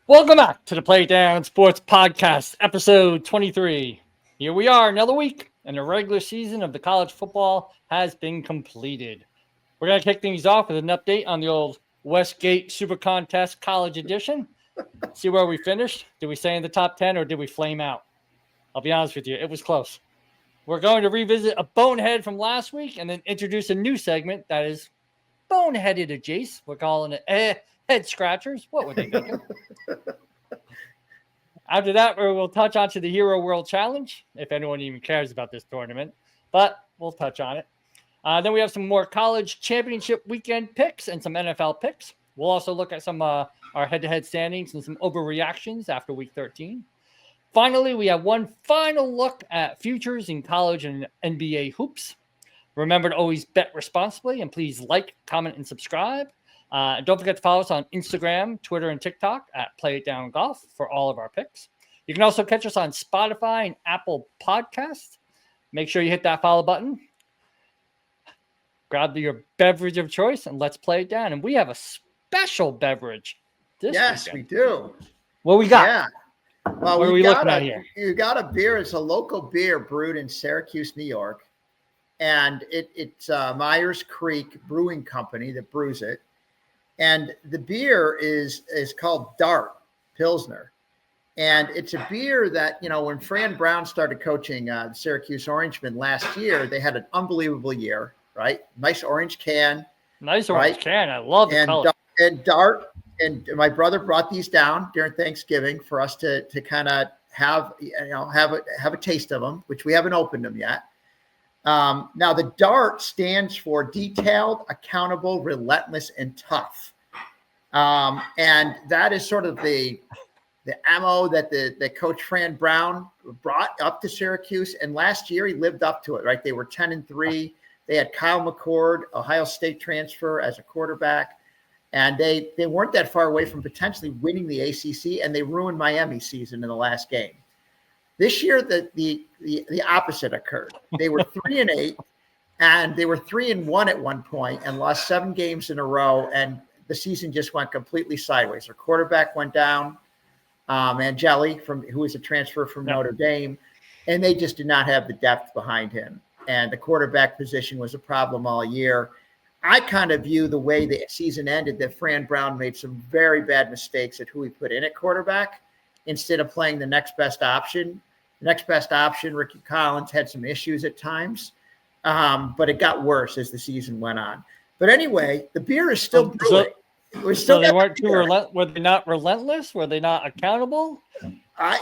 Welcome back to the Play Down Sports Podcast, episode 23. Here we are, another week, and the regular season of the college football has been completed. We're going to kick things off with an update on the old Westgate Super Contest College Edition. See where we finished. Did we stay in the top 10 or did we flame out? I'll be honest with you, it was close. We're going to revisit a bonehead from last week and then introduce a new segment that is boneheaded adjacent. We're calling it Headscratchers. What were they thinking? After that, we'll touch on to the Hero World Challenge, if anyone even cares about this tournament, but we'll touch on it. Then we have some more college championship weekend picks and some NFL picks. We'll also look at some our head-to-head standings and some overreactions after week 13. Finally, we have one final look at futures in college and NBA hoops. Remember to always bet responsibly, and please like, comment, and subscribe. And don't forget to follow us on Instagram, Twitter, and TikTok at Play It Down Golf for all of our picks. You can also catch us on Spotify and Apple Podcasts. Make sure you hit that follow button. Grab your beverage of choice and let's play it down. And we have a special beverage this weekend. We do. What we got? Yeah. Well, what are we looking at here? You got a beer. It's a local beer brewed in Syracuse, New York. And it's Meier's Creek Brewing Company that brews it. And the beer is called D.A.R.T Pilsner. And it's a beer that, when Fran Brown started coaching the Syracuse Orangemen last year, they had an unbelievable year, right? Nice orange can. Nice orange can. I love the color. And D.A.R.T, and my brother brought these down during Thanksgiving for us to kind of have a taste of them, which we haven't opened them yet. Now, the D.A.R.T stands for Detailed, Accountable, Relentless, and Tough. And that is sort of the ammo that Coach Fran Brown brought up to Syracuse. And last year, he lived up to it, right? They were 10-3. They had Kyle McCord, Ohio State transfer, as a quarterback. And they weren't that far away from potentially winning the ACC, and they ruined Miami's season in the last game. This year, the opposite occurred. They were 3-8, and they were 3-1 at one point, and lost 7 games in a row. And the season just went completely sideways. Their quarterback went down, Angeli, who was a transfer from Notre Dame, and they just did not have the depth behind him. And the quarterback position was a problem all year. I kind of view the way the season ended that Fran Brown made some very bad mistakes at who he put in at quarterback instead of playing the next best option. The next best option, Ricky Collins, had some issues at times, but it got worse as the season went on. But anyway, the beer is still brewing. So they weren't too relentless. Were they not relentless? Were they not accountable?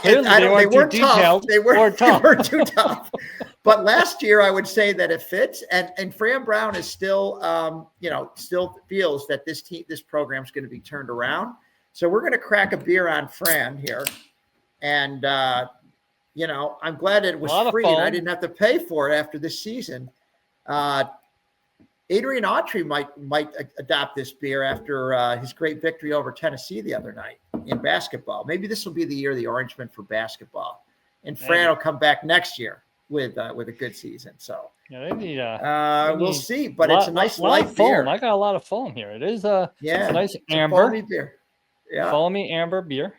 They weren't tough. They weren't too tough. But last year, I would say that it fits. And Fran Brown is still, still feels that this program is going to be turned around. So we're going to crack a beer on Fran here. And, I'm glad it was free and I didn't have to pay for it after this season. Adrian Autry might adopt this beer after his great victory over Tennessee the other night in basketball. Maybe this will be the year of the Orangemen for basketball, and Fran will come back next year with a good season. So we'll see, but it's a nice light beer. I got a lot of foam here. It is it's a nice amber foamy beer. Yeah, foamy amber beer.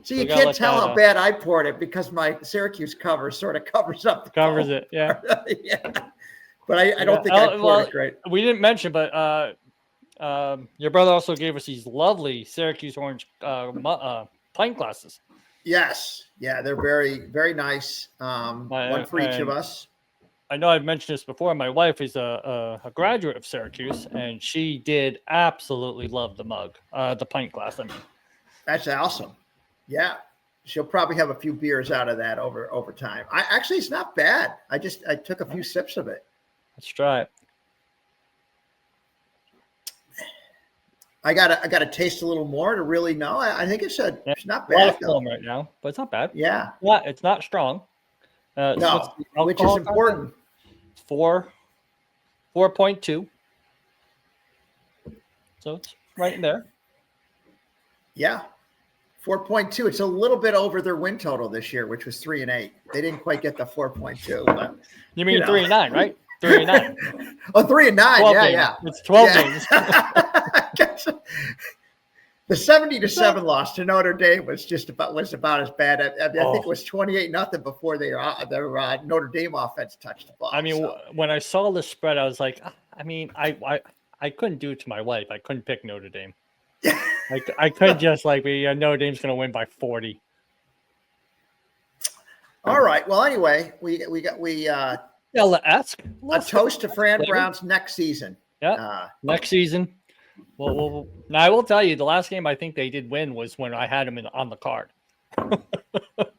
So you can't tell how bad I poured it because my Syracuse cover sort of covers up the covers foam. It. Yeah. Yeah. But I don't think I poured it great. We didn't mention, but your brother also gave us these lovely Syracuse orange pint glasses. Yes. Yeah, they're very, very nice. One for each of us. I know I've mentioned this before. My wife is a graduate of Syracuse, and she did absolutely love the mug, the pint glass. I mean, that's awesome. Yeah. She'll probably have a few beers out of that over time. It's not bad. I took a few sips of it. Let's try it. I gotta taste a little more to really know. I think it's not bad. A lot of foam right now, but it's not bad. Yeah. It's not strong. No, which is important. 4.2. So it's right in there. Yeah. 4.2. It's a little bit over their win total this year, which was 3-8. They didn't quite get the 4.2. But, you mean 3-9, right? 3-9. Oh, 3-9. Yeah. It's 12 games. The 70-7 loss to Notre Dame was about as bad. I think it was 28-0 before their Notre Dame offense touched the ball. I mean, when I saw the spread, I was like, I mean, I couldn't do it to my wife. I couldn't pick Notre Dame. I couldn't just Notre Dame's going to win by 40. All right. Well, anyway, ask a toast to Fran Brown's next season. Yeah, next season. Well, now I will tell you, the last game I think they did win was when I had them on the card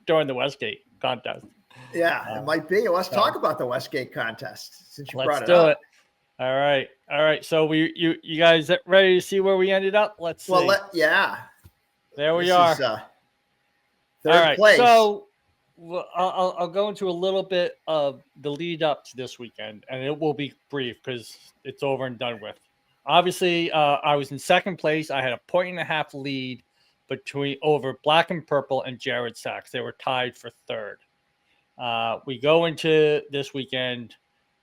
during the Westgate contest. Yeah, it might be. Let's talk about the Westgate contest since you brought it up. Let's do it. All right. So you guys ready to see where we ended up? Let's see. Well, there we are. Third place. So I'll go into a little bit of the lead up to this weekend, and it will be brief because it's over and done with. Obviously, I was in second place. I had a 1.5 lead over Black and Purple and Jared Sachs. They were tied for third. We go into this weekend.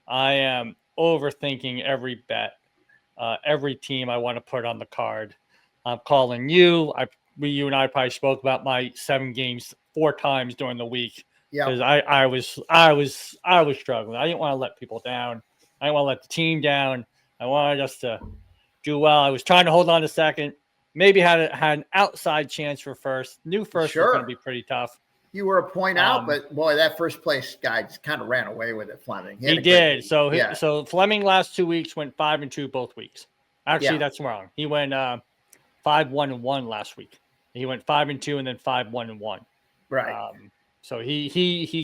I am overthinking every bet, every team I want to put on the card. I'm calling you. You and I probably spoke about my 7 games 4 times during the week because I was struggling. I didn't want to let people down. I didn't want to let the team down. I wanted us to do well. I was trying to hold on to second. Maybe had an outside chance for first. Knew first was going to be pretty tough. You were a point out, but boy, that first place guy just kind of ran away with it, Fleming. He did. So Fleming last 2 weeks went 5-2 both weeks. Actually, that's wrong. He went 5-1-1 last week. He went 5-2 and then 5-1-1. Right. So he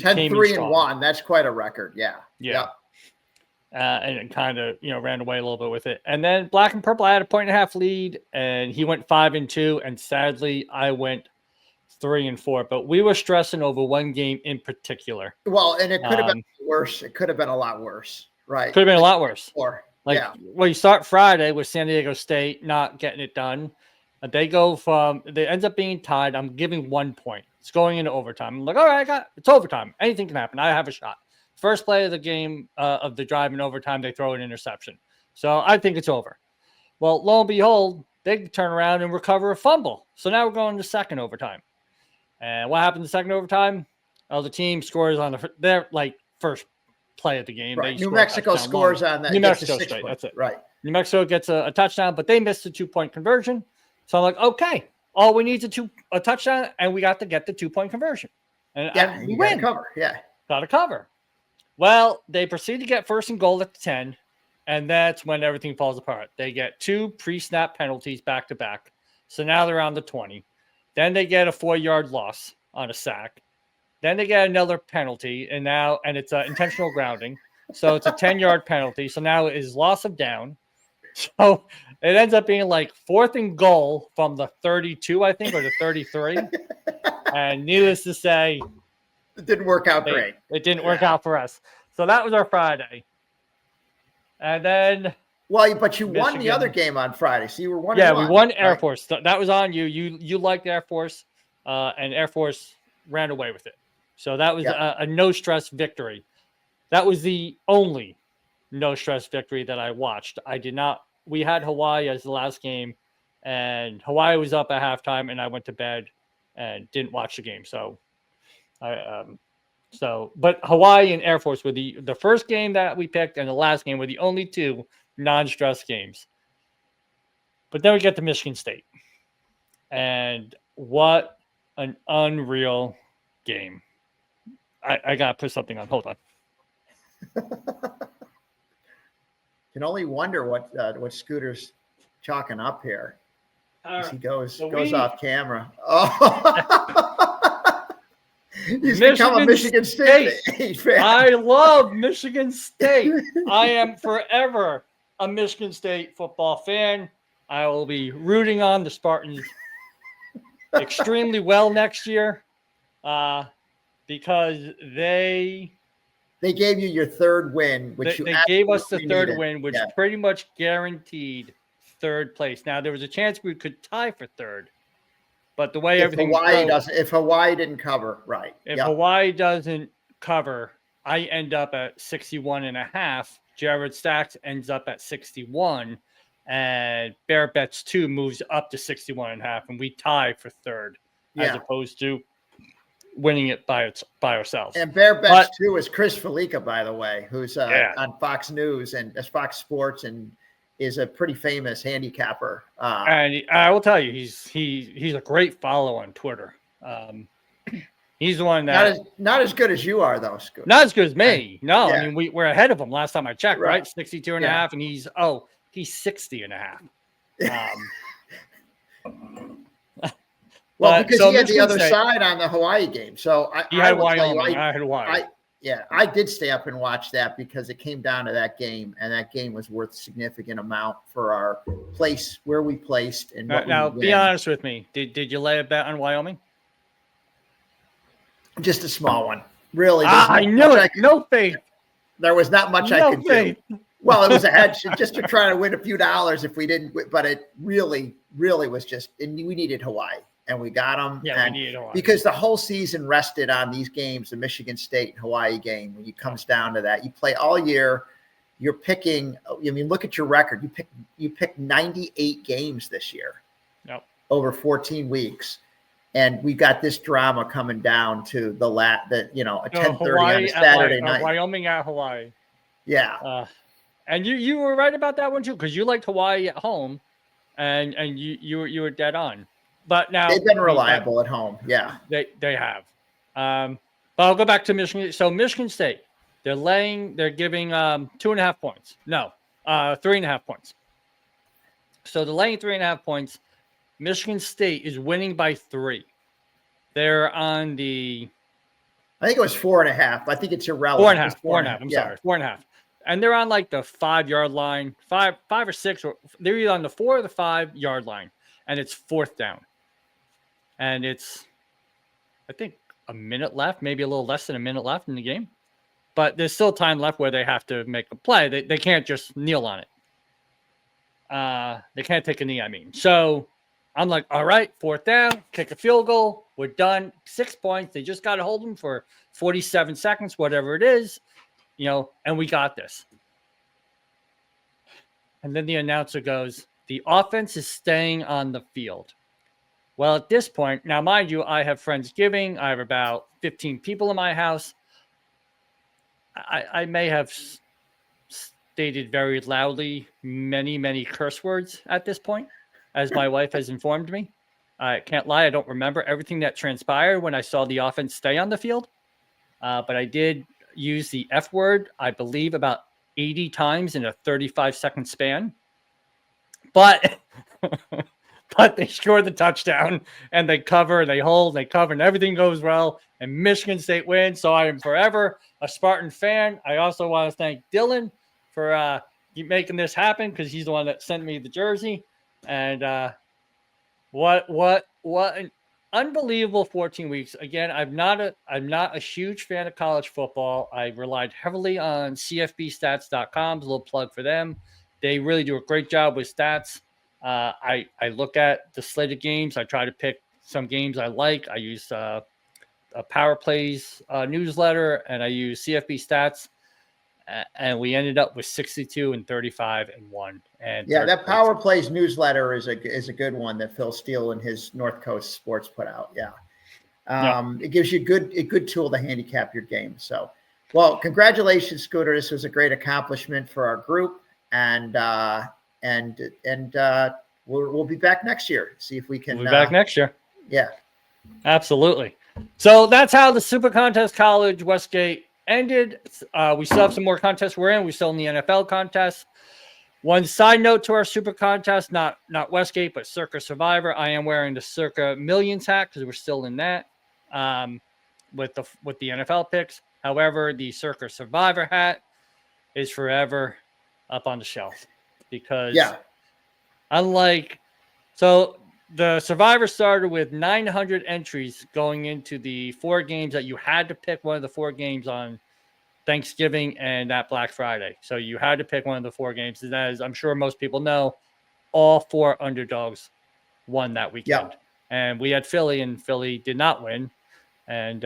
10-3-1. That's quite a record. Yeah. Yep. And it kind of ran away a little bit with it. And then Black and Purple, I had a 1.5 lead, and he went 5-2, and sadly I went 3-4. But we were stressing over one game in particular. Well, and it could have been worse. It could have been a lot worse, right? Could have been a lot worse. Well, you start Friday with San Diego State not getting it done. They ends up being tied. I'm giving 1 point. It's going into overtime. I'm like, all right, it's overtime. Anything can happen. I have a shot. First play of the game of the drive in overtime, they throw an interception. So I think it's over. Well, lo and behold, they turn around and recover a fumble. So now we're going to second overtime. And what happened in the second overtime? The team scores on their first play of the game. Right. New Mexico scores on that. New Mexico State. That's it. Right. New Mexico gets a touchdown, but they missed a 2-point conversion. So I'm like, okay, all we need is a touchdown, and we got to get the 2-point conversion. And we win. Cover. Yeah. Got to cover. Well, they proceed to get first and goal at the 10, and that's when everything falls apart. They get 2 pre-snap penalties back-to-back. So now they're on the 20. Then they get a 4-yard loss on a sack. Then they get another penalty, and it's intentional grounding. So it's a 10-yard penalty. So now it is loss of down. So it ends up being 4th and goal from the 32, I think, or the 33. And needless to say, it didn't work out great. It didn't work out for us. So that was our Friday. And then... Well, but you won the other game on Friday, so you were 1-1. Yeah, we won Air Force. That was on you. You liked Air Force, and Air Force ran away with it. So that was a no-stress victory. That was the only no-stress victory that I watched. I did not... We had Hawaii as the last game, and Hawaii was up at halftime, and I went to bed and didn't watch the game. But Hawaii and Air Force were the first game that we picked, and the last game were the only 2 non-stress games. But then we get to Michigan State. And what an unreal game. I got to put something on. Hold on. Can only wonder what Scooter's chalking up here. As he goes off camera. Oh, he's become a Michigan State fan. I love Michigan State. I am forever a Michigan State football fan. I will be rooting on the Spartans extremely well next year because they gave you your 3rd win, which they gave us the 3rd win, which pretty much guaranteed 3rd place. Now there was a chance we could tie for 3rd, but the way everything if Hawaii didn't cover, right? If Hawaii doesn't cover, I end up at 61.5. Jared Sachs ends up at 61, and Bear Bets 2 moves up to 61.5, and we tie for third, as opposed to winning it by ourselves. And Bear Bets 2 is Chris Felica, by the way, who's on Fox News and Fox Sports, and is a pretty famous handicapper. And I will tell you, he's a great follow on Twitter. He's the one that not as good as you are, though. Scooter. Not as good as me. No, I mean we're ahead of him last time I checked, right? 62.5, and he's 60.5. Well, because he had the other side on the Hawaii game. So I had Wyoming. I had Hawaii. I did stay up and watch that because it came down to that game, and that game was worth a significant amount for our place where we placed. And now, be honest with me. Did you lay a bet on Wyoming? Just a small one, really. I knew it. No faith. There was not much I could do. Well, it was a hedge just to try to win a few dollars if we didn't. But it really was just, and we needed Hawaii, and we got them. Yeah, we needed Hawaii because the whole season rested on these games, the Michigan State and Hawaii game. When it comes down to that, you play all year. You're picking. I mean, look at your record. You picked 98 games this year. Yep. Over 14 weeks. And we got this drama coming down to a 10:30 on a Saturday night. Wyoming at Hawaii. Yeah. And you were right about that one too, because you liked Hawaii at home, and you were dead on. But now they've been reliable at home. Yeah. They have. But I'll go back to Michigan. So Michigan State, they're giving 2.5 points. No, 3.5 points. So they're laying 3.5 points. Michigan State is winning by 3. They're on I think it was 4.5. I think it's irrelevant. 4.5. I'm sorry, 4.5. And they're on like the 5-yard line, five or six. Or they're either on the 4 or the 5-yard line, and it's 4th down. And it's, I think, a minute left, maybe a little less than a minute left in the game. But there's still time left where they have to make a play. They can't just kneel on it. They can't take a knee, I mean. So I'm like, all right, 4th down, kick a field goal. We're done. 6 points. They just got to hold them for 47 seconds, whatever it is, and we got this. And then the announcer goes, the offense is staying on the field. Well, at this point, now, mind you, I have Friendsgiving. I have about 15 people in my house. I may have stated very loudly many, many curse words at this point, as my wife has informed me. I can't lie, I don't remember everything that transpired when I saw the offense stay on the field. But I did use the F word, I believe, about 80 times in a 35-second span. But they score the touchdown, and they cover, they hold, they cover, and everything goes well, and Michigan State wins. So I am forever a Spartan fan. I also want to thank Dylan for making this happen, because he's the one that sent me the jersey. And what an unbelievable 14 weeks. Again, I'm not a huge fan of college football. I relied heavily on CFBstats.com. A little plug for them. They really do a great job with stats. I look at the slate of games. I try to pick some games I like. I use a Power Plays newsletter, and I use CFB Stats. And we ended up with 62-35-1. And yeah, that Power Plays newsletter is a good one that Phil Steele and his North Coast Sports put out. Yeah. It gives you a good tool to handicap your game. So, well, congratulations, Scooter. This was a great accomplishment for our group, and we'll be back next year. See if we can. We'll be back next year. Yeah, absolutely. So that's how the Super Contest College Westgate ended. We still have some more contests we're in. We're still in the NFL contest. One side note to our Super Contest, not Westgate, but Circa Survivor. I am wearing the Circa Millions hat because we're still in that with the NFL picks. However, the Circa Survivor hat is forever up on the shelf because so the Survivor started with 900 entries going into the 4 games that you had to pick one of the 4 games on Thanksgiving and that Black Friday. So you had to pick one of the 4 games. And as I'm sure most people know, all 4 underdogs won that weekend. And we had Philly, and Philly did not win. And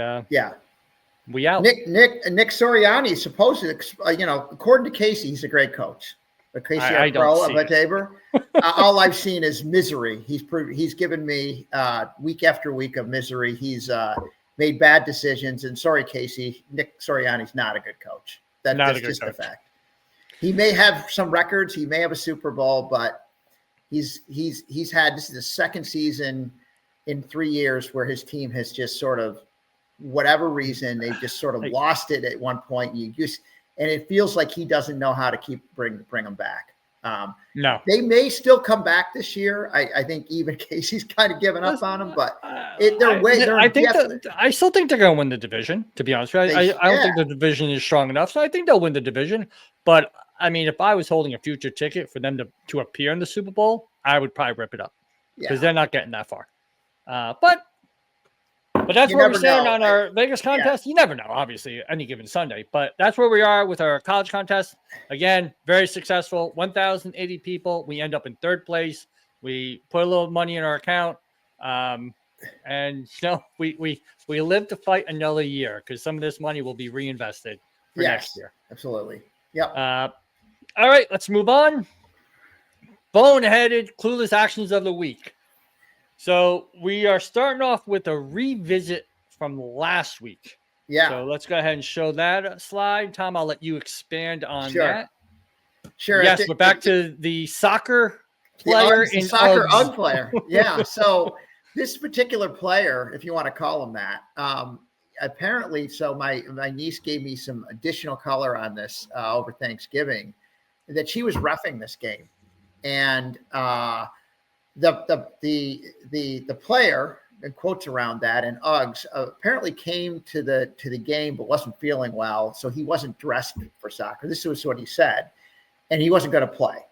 we out. Nick Soriani supposedly, according to Casey, he's a great coach. But Casey, I our don't pro see of a Tabor, all I've seen is misery. He's given me week after week of misery. He's made bad decisions. And sorry, Casey, Nick Soriani's not a good coach. That's just a fact. He may have some records. He may have a Super Bowl, but he's had, this is the second season in 3 years where his team has just sort of, whatever reason, they just sort of lost it at one point. And it feels like he doesn't know how to bring them back. No, they may still come back this year. I think even Casey's kind of given up on them, but I still think they're going to win the division. To be honest with you, I don't think the division is strong enough, so I think they'll win the division. But I mean, if I was holding a future ticket for them to appear in the Super Bowl, I would probably rip it up because they're not getting that far. But that's where we stand on our Vegas contest. You never know, obviously, any given Sunday. But that's where we are with our college contest. Again, very successful. 1,080 people. We end up in third place. We put a little money in our account. And we live to fight another year because some of this money will be reinvested for next year. Absolutely. Yep. All right, let's move on. Boneheaded, clueless actions of the week. So we are starting off with a revisit from last week. Yeah. So let's go ahead and show that slide. Tom, I'll let you expand on that. Sure. Yes, we're back to the soccer player the soccer Ugg player. Yeah. So this particular player, if you want to call him that, apparently, so my niece gave me some additional color on this over Thanksgiving, that she was reffing this game, and the player, and quotes around that, and Uggs apparently came to the game but wasn't feeling well, so he wasn't dressed for soccer. This was what he said, and he wasn't going to play.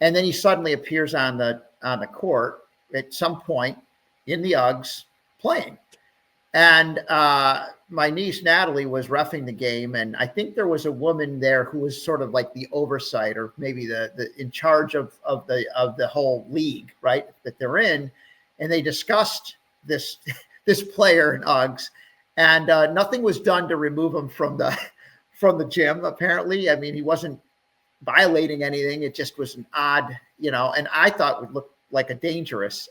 And then he suddenly appears on the court at some point in the Uggs playing. And my niece Natalie was reffing the game, and I think there was a woman there who was sort of like the oversight, or maybe the in charge of the whole league, right, that they're in. And they discussed this player in Uggs, and nothing was done to remove him from the gym. Apparently, I mean, he wasn't violating anything. It just was an odd, and I thought would look like a dangerous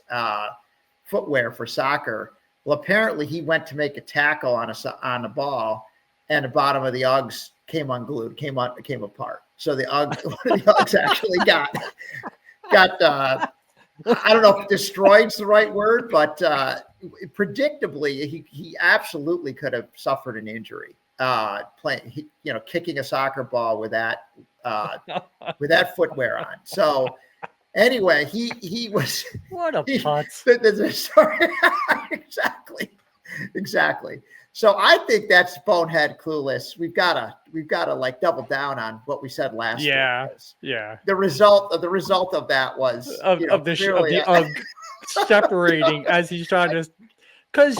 footwear for soccer. Well, apparently he went to make a tackle on a ball, and the bottom of the Uggs came unglued, came apart. So the Uggs actually got I don't know if destroyed's the right word, but predictably he absolutely could have suffered an injury kicking a soccer ball with that footwear on. So anyway, he was what a putz. Exactly. So I think that's bonehead clueless. We've got to like double down on what we said last week. Yeah. The result of that was of the Ugg separating as he's trying to, because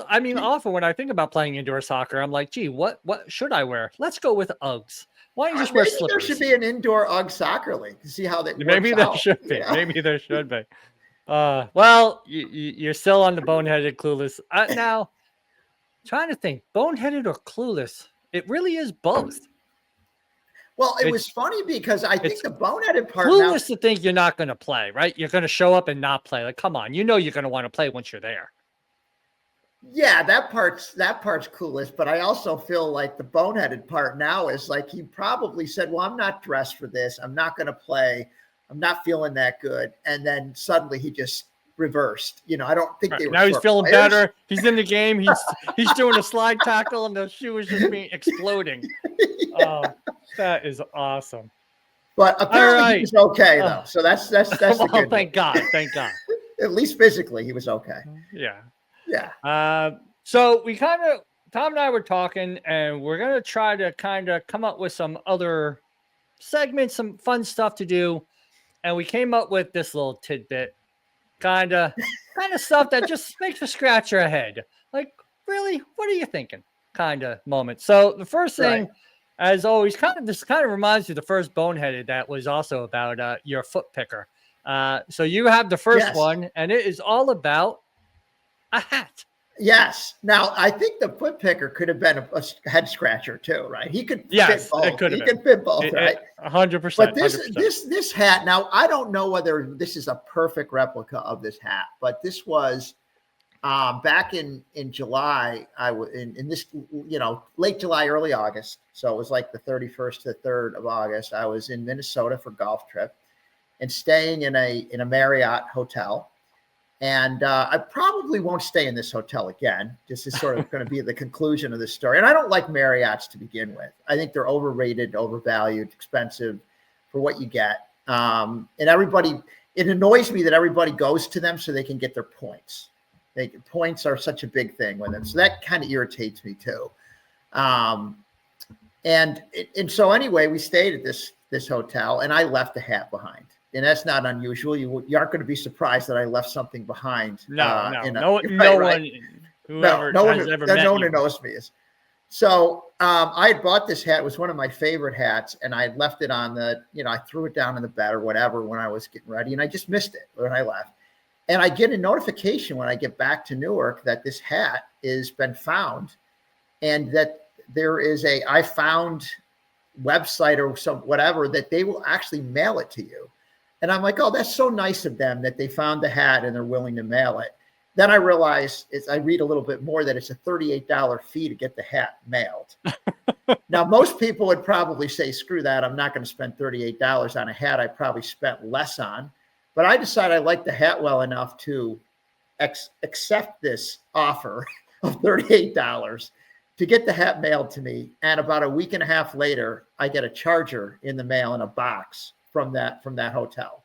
I mean, often when I think about playing indoor soccer, I'm like, gee, what should I wear? Let's go with Uggs. Why don't you just wear slippers? There should be an indoor Ugg soccer league to see how that maybe works there should be. Maybe there should be. Well, you're still on the boneheaded clueless. Now, trying to think, boneheaded or clueless, it really is both. Well, it was funny because I think the boneheaded part. Clueless to think you're not going to play, right? You're going to show up and not play. Like, come on, you're going to want to play once you're there. Yeah, that part's clueless, but I also feel like the boneheaded part now is like he probably said, well, I'm not dressed for this. I'm not going to play. I'm not feeling that good. And then suddenly he just reversed. I don't think they were. Now he's feeling better. He's in the game. He's doing a slide tackle and the shoe is just exploding. Oh, that is awesome. But apparently he was okay though. So that's the good thank God. Thank God. At least physically he was okay. Yeah. Yeah. So we Tom and I were talking, and we're going to try to kind of come up with some other segments, some fun stuff to do. And we came up with this little tidbit, kind of stuff that just makes you scratch your head. Like, really, what are you thinking? Kind of moment. So the first thing, as always, this kind of reminds you of the first boneheaded that was also about your foot picker. So you have the first one, and it is all about a hat. Yes. Now, I think the foot picker could have been a head scratcher too, right? He could Yes, fit both. it could have He been. could fit both, right? 100%. But 100%. this hat, now I don't know whether this is a perfect replica of this hat, but this was back in July. I was in this, late July, early August. So it was like the 31st to the 3rd of August. I was in Minnesota for a golf trip and staying in a Marriott hotel. And I probably won't stay in this hotel again. This is sort of going to be the conclusion of this story. And I don't like Marriott's to begin with. I think they're overrated, overvalued, expensive for what you get. And it annoys me that everybody goes to them so they can get their points. Points are such a big thing with them. So that kind of irritates me too. And so anyway, we stayed at this hotel and I left the hat behind. And that's not unusual. You aren't going to be surprised that I left something behind. No one knows me is. So I had bought this hat. It was one of my favorite hats, and I had left it on I threw it down in the bed or whatever when I was getting ready, and I just missed it when I left. And I get a notification when I get back to Newark that this hat has been found, and that there is I found website or whatever that they will actually mail it to you. And I'm like, oh, that's so nice of them that they found the hat and they're willing to mail it. Then I realize, I read a little bit more, that it's a $38 fee to get the hat mailed. Now, most people would probably say, screw that. I'm not going to spend $38 on a hat I probably spent less on. But I decided I liked the hat well enough to accept this offer of $38 to get the hat mailed to me. And about a week and a half later, I get a charger in the mail in a box from that hotel,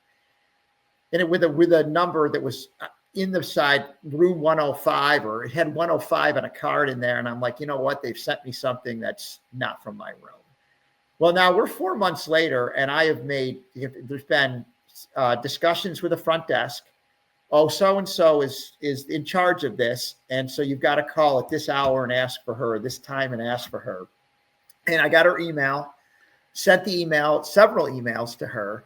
and it with a number that was in the side room 105, or it had 105 on a card in there. And I'm like, you know what? They've sent me something that's not from my room. Well, now we're 4 months later, and there's been discussions with the front desk. Oh, so-and-so is in charge of this. And so you've got to call at this hour and ask for her, this time and ask for her. And I got her email. Sent the email, several emails to her.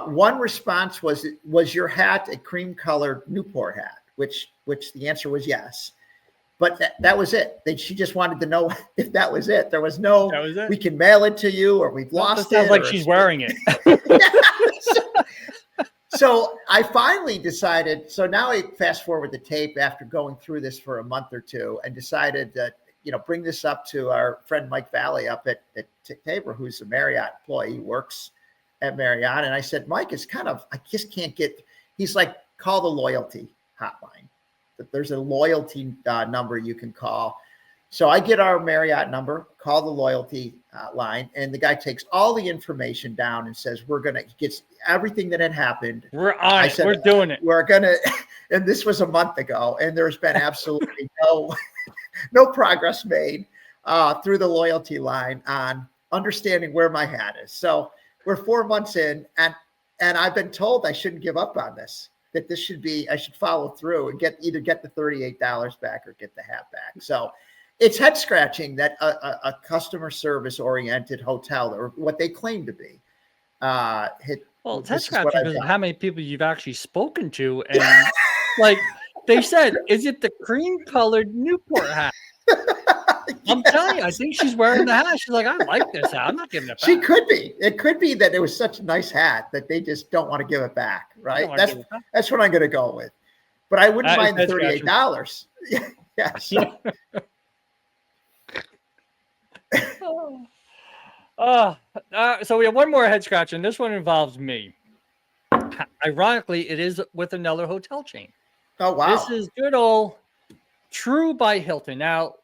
One response was your hat a cream-colored Newport hat? Which the answer was yes. But that was it. She just wanted to know if that was it. There was no, we can mail it to you, or we've lost it. Sounds like she's wearing it. So I finally decided, so now I fast forward the tape after going through this for a month or two, and decided that, bring this up to our friend Mike Valley up at Tabor, who's a Marriott employee, works at Marriott. And I said, Mike, I just can't get, he's like, call the loyalty hotline. There's a loyalty number you can call. So I get our Marriott number, call the loyalty line, and the guy takes all the information down and says, gets everything that had happened. We're on it. We're doing it. We're going to, and this was a month ago, and there's been absolutely no progress made through the loyalty line on understanding where my hat is. So we're 4 months in, and I've been told I shouldn't give up on this, that I should follow through and either get the $38 back or get the hat back. So it's head scratching that a customer service oriented hotel, or what they claim to be, it's head scratching because of how many people you've actually spoken to. And like they said, is it the cream colored Newport hat? I'm telling you, I think she's wearing the hat. She's like, I like this hat. I'm not giving it back. She could be. It could be that it was such a nice hat that they just don't want to give it back, right? That's what I'm going to go with. But I wouldn't mind the $38. Yes. So we have one more head scratch, and this one involves me. Ironically, it is with another hotel chain. Oh, wow. This is good old True by Hilton. Now,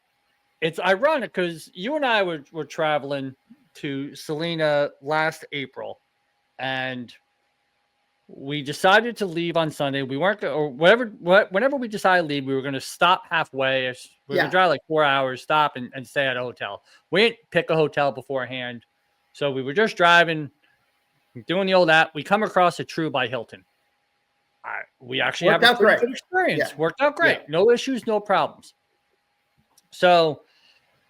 it's ironic because you and I were traveling to Selena last April, and we decided to leave on Sunday. We weren't, or whenever we decided to leave, we were going to stop halfway. We were going to drive like 4 hours, stop and stay at a hotel. We didn't pick a hotel beforehand. So we were just driving, doing the old app. We come across a True by Hilton. We actually have a pretty good experience. Yeah. Worked out great. Yeah. No issues, no problems. So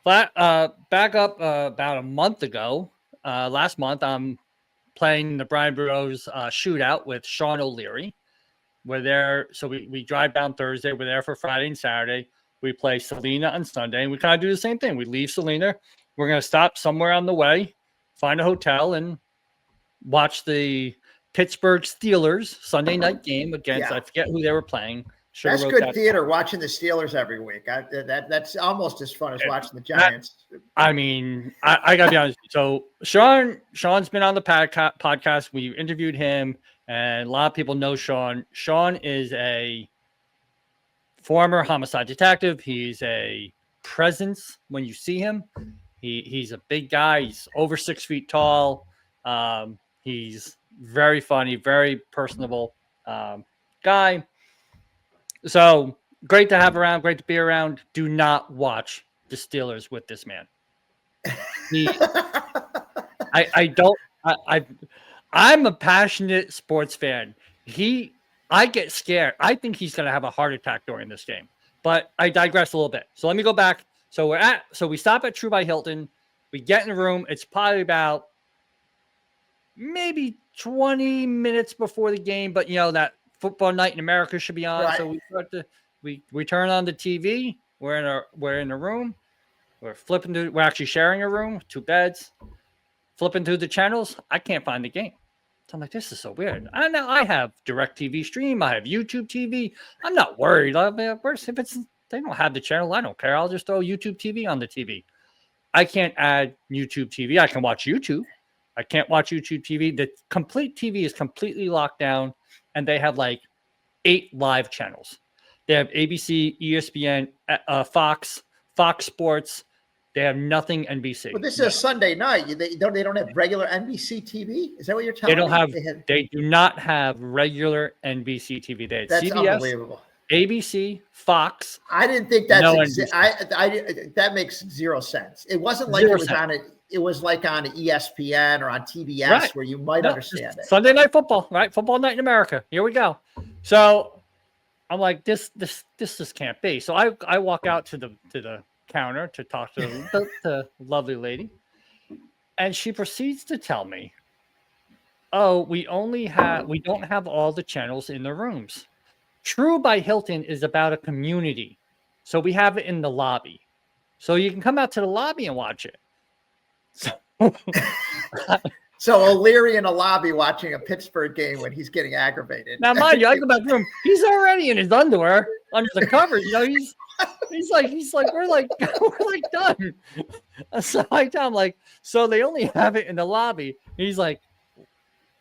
back up about a month ago, last month, I'm playing the Brian Burrows shootout with Sean O'Leary. We're there. So we drive down Thursday. We're there for Friday and Saturday. We play Salina on Sunday, and we kind of do the same thing. We leave Salina. We're going to stop somewhere on the way, find a hotel, and watch the Pittsburgh Steelers Sunday night game against, I forget who they were playing. That's good theater, watching the Steelers every week. That's almost as fun as watching the Giants. I mean, I got to be honest. So Sean's been on the podcast. We interviewed him, and a lot of people know Sean. Sean is a former homicide detective. He's a presence when you see him. He's a big guy. He's over 6 feet tall. He's very funny, very personable guy. So great to have around, great to be around. Do not watch the Steelers with this man. I'm a passionate sports fan. I get scared. I think he's going to have a heart attack during this game, but I digress a little bit. So let me go back. So we stop at True by Hilton. We get in the room. It's probably about maybe 20 minutes before the game, but that football night in America should be on. Right. So we turn on the TV. We're in a room. We're actually sharing a room, 2 beds. Flipping through the channels. I can't find the game. So I'm like, this is so weird. I have DirecTV Stream. I have YouTube TV. I'm not worried. If they don't have the channel, I don't care. I'll just throw YouTube TV on the TV. I can't add YouTube TV. I can watch YouTube. I can't watch YouTube TV. The complete TV is completely locked down, and they have like 8 live channels. They have ABC, ESPN, Fox Sports. They have nothing NBC. Well, this is a Sunday night. They don't have regular NBC TV. Is that what you're telling me? They do not have regular NBC TV. They had That's CBS, unbelievable. ABC, Fox. I didn't think that's that makes zero sense. It wasn't like it was like on ESPN or on TBS, right, where you might understand it. Sunday Night Football, right? Football night in America. Here we go. So I'm like, this just can't be. So I walk out to the counter to talk to the lovely lady, and she proceeds to tell me, "Oh, we don't have all the channels in the rooms. True by Hilton is about a community, so we have it in the lobby, so you can come out to the lobby and watch it." So O'Leary in a lobby watching a Pittsburgh game when he's getting aggravated. Now, mind you, I go back to the room. He's already in his underwear under the covers. He's like we're like done. So I tell him, like, so they only have it in the lobby. He's like,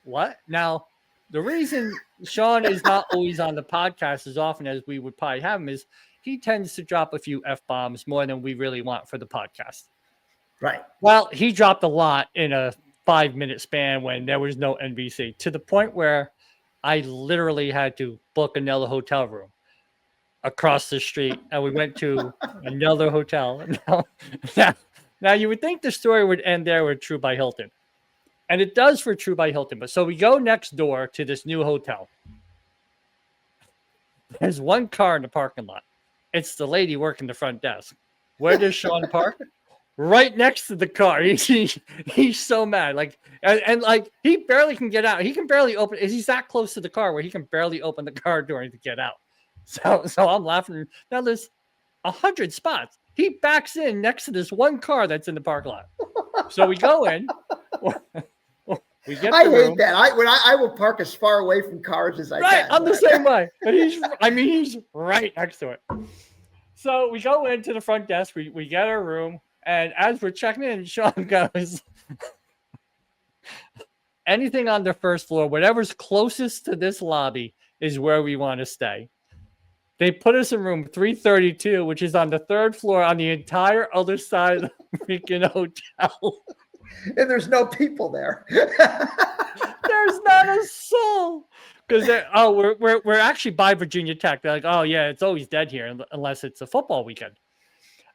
what? Now, the reason Sean is not always on the podcast as often as we would probably have him is he tends to drop a few F-bombs more than we really want for the podcast. Right. Well, he dropped a lot in a 5-minute span when there was no NBC, to the point where I literally had to book another hotel room across the street, and we went to another hotel. Now you would think the story would end there with True by Hilton, and it does for True by Hilton. But so we go next door to this new hotel. There's one car in the parking lot. It's the lady working the front desk. Where does Sean park? Right next to the car. He's so mad. Like, and like, he barely can get out. He can barely open. He's that close to the car where he can barely open the car door to get out. So I'm laughing. Now there's 100 spots. He backs in next to this one car that's in the parking lot. So we go in. We get I the hate room. that. I will park as far away from cars as I can. Right, I'm the same way. But he's right next to it. So we go into the front desk. We get our room. And as we're checking in, Sean goes, anything on the first floor, whatever's closest to this lobby is where we want to stay. They put us in room 332, which is on the 3rd floor on the entire other side of the freaking hotel. And there's no people there. There's not a soul. Because we're actually by Virginia Tech. They're like, oh yeah, it's always dead here unless it's a football weekend.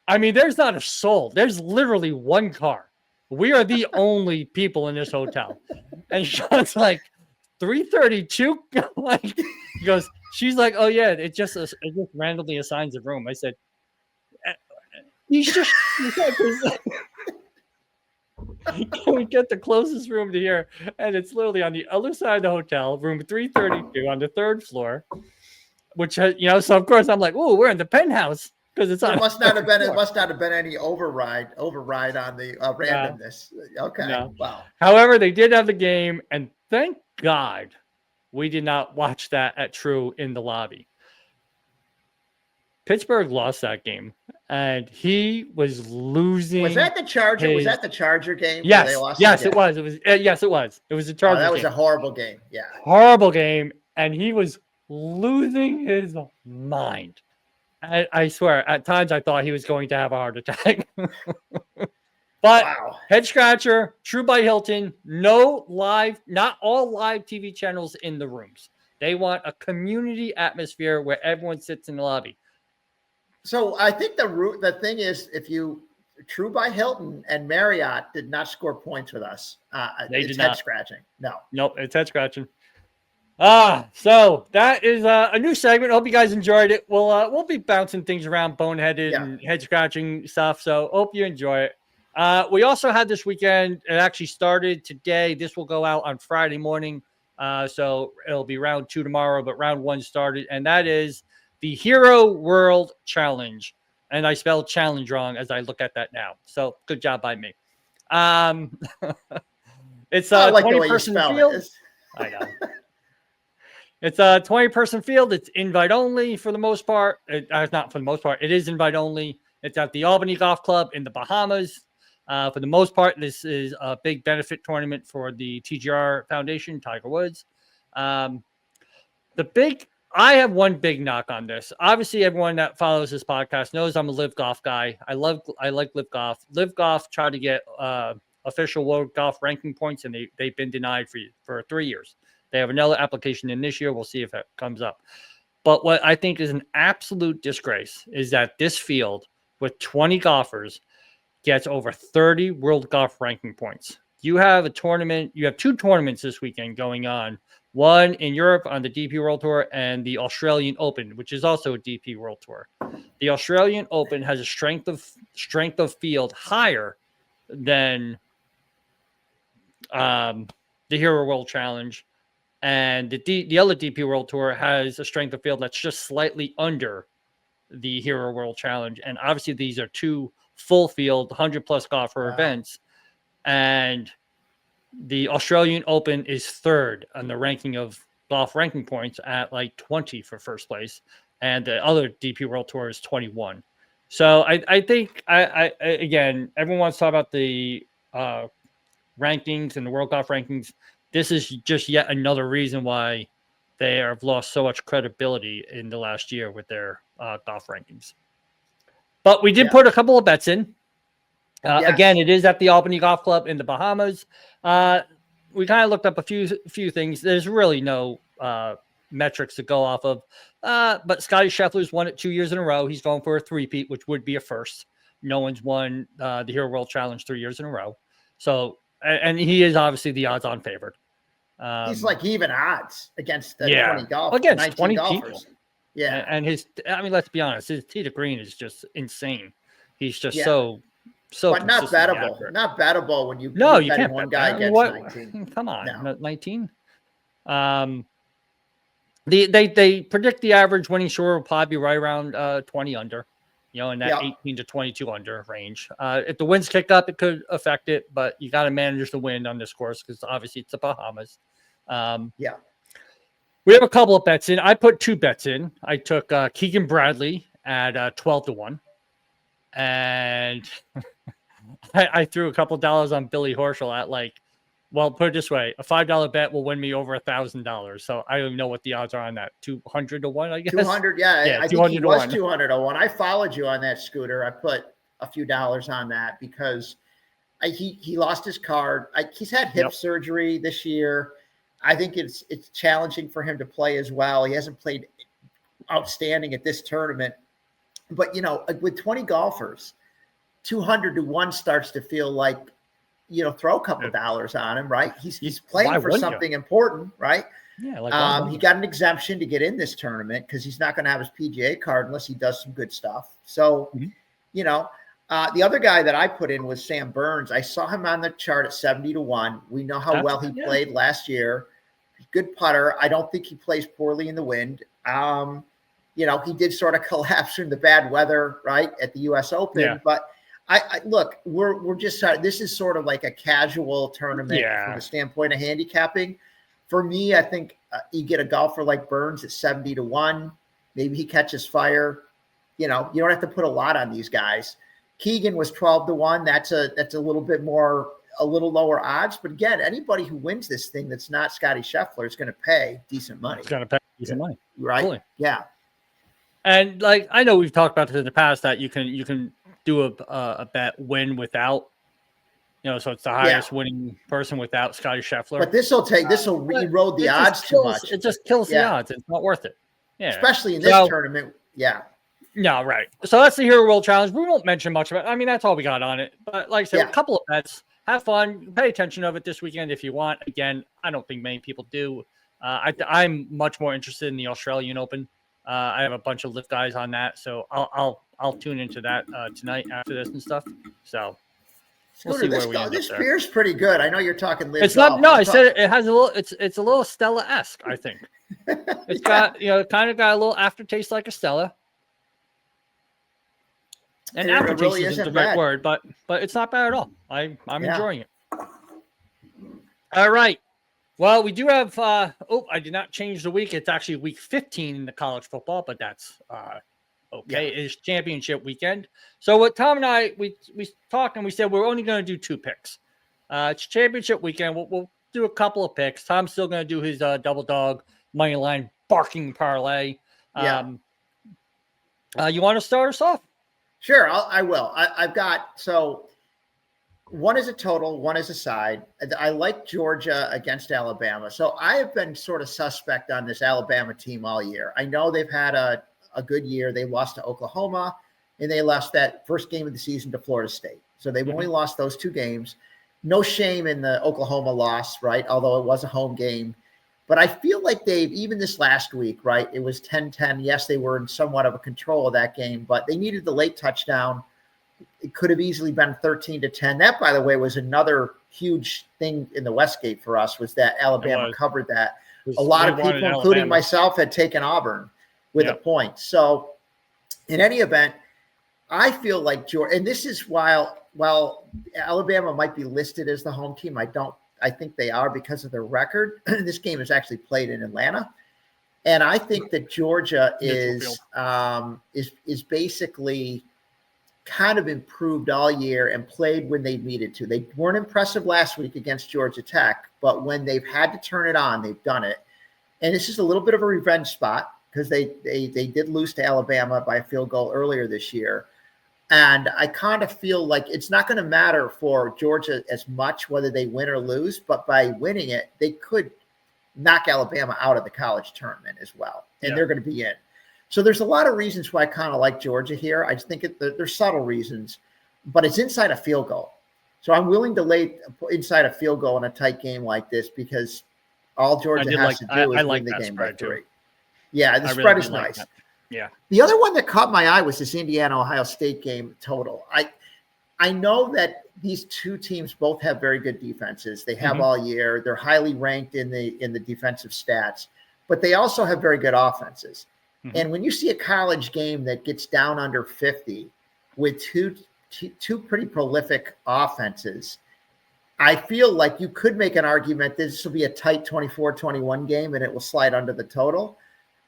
I mean, there's not a soul. There's literally one car. We are the only people in this hotel. And Sean's like, 332? Like, he goes, she's like, oh yeah, it just randomly assigns a room. I said, he's just Can we get the closest room to here? And it's literally on the other side of the hotel, room 332 on the third floor, which has, so of course I'm like, oh, we're in the penthouse because it's on. It must not have been. It must not have been any override on the randomness. Okay. No. Wow. However, they did have the game, and thank God we did not watch that at True in the lobby. Pittsburgh lost that game, and he was losing. Was that the Charger? Was that the Charger game? Yes, They lost yes, it was. It was. Yes, it was. It was a Charger. That was a horrible game. Yeah, horrible game, and he was losing his mind. I swear, at times I thought he was going to have a heart attack. But wow. Headscratcher, True by Hilton, not all live TV channels in the rooms. They want a community atmosphere where everyone sits in the lobby. So I think the thing is, if you True by Hilton and Marriott did not score points with us. They did not. Head scratching. No. Nope, it's head scratching. So that is a new segment. Hope you guys enjoyed it. We'll be bouncing things around, boneheaded and head scratching stuff. So hope you enjoy it. We also had this weekend. It actually started today. This will go out on Friday morning. So it'll be round 2 tomorrow, but round 1 started, and that is the Hero World Challenge. And I spelled challenge wrong as I look at that now. So good job by me. It's a 20-person field. I know. It's a 20-person field. It's invite only for the most part. Not for the most part. It is invite only. It's at the Albany Golf Club in the Bahamas. For the most part, this is a big benefit tournament for the TGR Foundation, Tiger Woods. I have one big knock on this. Obviously, everyone that follows this podcast knows I'm a Live Golf guy. I like Live Golf. Live Golf tried to get official World Golf ranking points, and they've been denied for 3 years. They have another application in this year. We'll see if it comes up. But what I think is an absolute disgrace is that this field with 20 golfers gets over 30 World Golf ranking points. You have a tournament. You have 2 tournaments this weekend going on. One in Europe on the DP World Tour and the Australian Open, which is also a DP World Tour. The Australian Open has a strength of field higher than the Hero World Challenge, and the other DP World Tour has a strength of field that's just slightly under the Hero World Challenge. And obviously, these are 2 full field 100+ golfer events, and the Australian Open is 3rd on the ranking of golf ranking points at like 20 for first place, and the other DP World Tour is 21. So I think again, everyone wants to talk about the rankings and the World Golf rankings. This is just yet another reason why they have lost so much credibility in the last year with their golf rankings. But we did put a couple of bets in. Again, it is at the Albany Golf Club in the Bahamas. We kind of looked up a few things. There's really no metrics to go off of. But Scotty Scheffler's won it 2 years in a row. He's going for a 3-peat, which would be a first. No one's won the Hero World Challenge 3 years in a row. So, and he is obviously the odds-on favorite. He's like even odds against the 20 golfers. Against 20 golfers. people. Yeah. And let's be honest, his tee to green is just insane. He's just so but not bettable. Accurate. Not bettable when you can't one bet guy against 19. Come on, no. 19. They predict the average winning score will probably be right around 20 under, in that 18 to 22 under range. If the winds kick up, it could affect it, but you got to manage the wind on this course because obviously it's the Bahamas. We have a couple of bets in. I put 2 bets in. I took Keegan Bradley at 12-1, and I threw a couple dollars on Billy Horschel at put it this way, a $5 bet will win me over $1,000. So I don't even know what the odds are on that. 200-1, I guess. 200, I think he was 200-1. I followed you on that, Scooter. I put a few dollars on that because he lost his card. He's had hip surgery this year. I think it's challenging for him to play as well. He hasn't played outstanding at this tournament. But, with 20 golfers, 200-1 starts to feel like, throw a couple dollars on him, right? He's playing for something important, right? Yeah. He got an exemption to get in this tournament because he's not going to have his PGA card unless he does some good stuff. So, The other guy that I put in was Sam Burns. I saw him on the chart at 70-1. We know how well he played last year. Good putter. I don't think he plays poorly in the wind. He did sort of collapse in the bad weather, right, at the U.S. Open. Yeah. But I look, we're just this is sort of like a casual tournament from the standpoint of handicapping. For me, I think you get a golfer like Burns at 70-1. Maybe he catches fire. You don't have to put a lot on these guys. Keegan was 12-1. That's a little bit more, a little lower odds. But again, anybody who wins this thing that's not Scotty Scheffler is going to pay decent money. It's going to pay decent money, right? Totally. Yeah. And like I know we've talked about this in the past that you can do a bet win without, so it's the highest winning person without Scotty Scheffler. But this will erode the odds too much. It just kills the odds. It's not worth it. Yeah, especially in this tournament. Yeah. No, right. So that's the Hero World Challenge. We won't mention much about it. I mean, that's all we got on it. But like I said, a couple of bets. Have fun. Pay attention of it this weekend if you want. Again, I don't think many people do. I'm much more interested in the Australian Open. I have a bunch of lift guys on that, so I'll tune into that tonight after this and stuff. So we'll see where we end up this beer's pretty good. I know you're talking lift. It's not. No, I said it has a little. It's a little Stella-esque. I think it's got kind of got a little aftertaste like a Stella. And aftertaste really isn't the right word, but it's not bad at all. I'm enjoying it. All right. Well, we do have. I did not change the week. It's actually week 15 in the college football, but that's okay. Yeah. It's championship weekend. So what Tom and I we talked and we said we're only going to do 2 picks. It's championship weekend. We'll do a couple of picks. Tom's still going to do his double dog money line barking parlay. You want to start us off? Sure, I will. I've got one is a total, one is a side. I like Georgia against Alabama. So I have been sort of suspect on this Alabama team all year. I know they've had a good year. They lost to Oklahoma, and they lost that first game of the season to Florida State. So they've only lost those 2 games. No shame in the Oklahoma loss, right? Although it was a home game. But I feel like even this last week, right? It was 10-10. Yes, they were in somewhat of a control of that game, but they needed the late touchdown. It could have easily been 13-10. That, by the way, was another huge thing in the Westgate for us, was that Alabama covered that. A lot of people, including myself, had taken Auburn with a point. So in any event, I feel like Georgia, and this is while Alabama might be listed as the home team, I think they are because of their record. This game is actually played in Atlanta. And I think that Georgia is basically kind of improved all year and played when they needed to. They weren't impressive last week against Georgia Tech, but when they've had to turn it on, they've done it. And this is a little bit of a revenge spot because they did lose to Alabama by a field goal earlier this year. And I kind of feel like it's not going to matter for Georgia as much whether they win or lose, but by winning it, they could knock Alabama out of the college tournament as well. And they're going to be in. So there's a lot of reasons why I kind of like Georgia here. I just think there's subtle reasons, but it's inside a field goal. So I'm willing to lay inside a field goal in a tight game like this because all Georgia has to do is win the game by 3. Yeah, the spread is nice. That. Yeah. The other one that caught my eye was this Indiana-Ohio State game total. I know that these 2 teams both have very good defenses. They have all year. They're highly ranked in the defensive stats, but they also have very good offenses. And when you see a college game that gets down under 50 with two pretty prolific offenses, I feel like you could make an argument this will be a tight 24-21 game and it will slide under the total.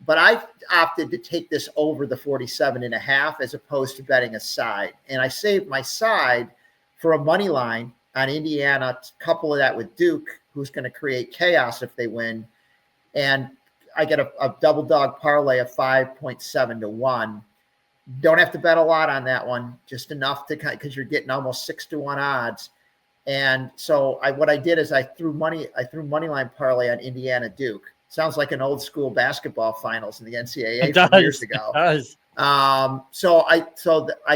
But I opted to take this over the 47.5 as opposed to betting a side. And I saved my side for a money line on Indiana, couple of that with Duke, who's going to create chaos if they win. And I get a double dog parlay of 5.7-1. Don't have to bet a lot on that one, just enough to because you're getting almost 6-1 odds. And so what I did is I threw money line parlay on Indiana Duke. Sounds like an old school basketball finals in the NCAA from years ago. It does. So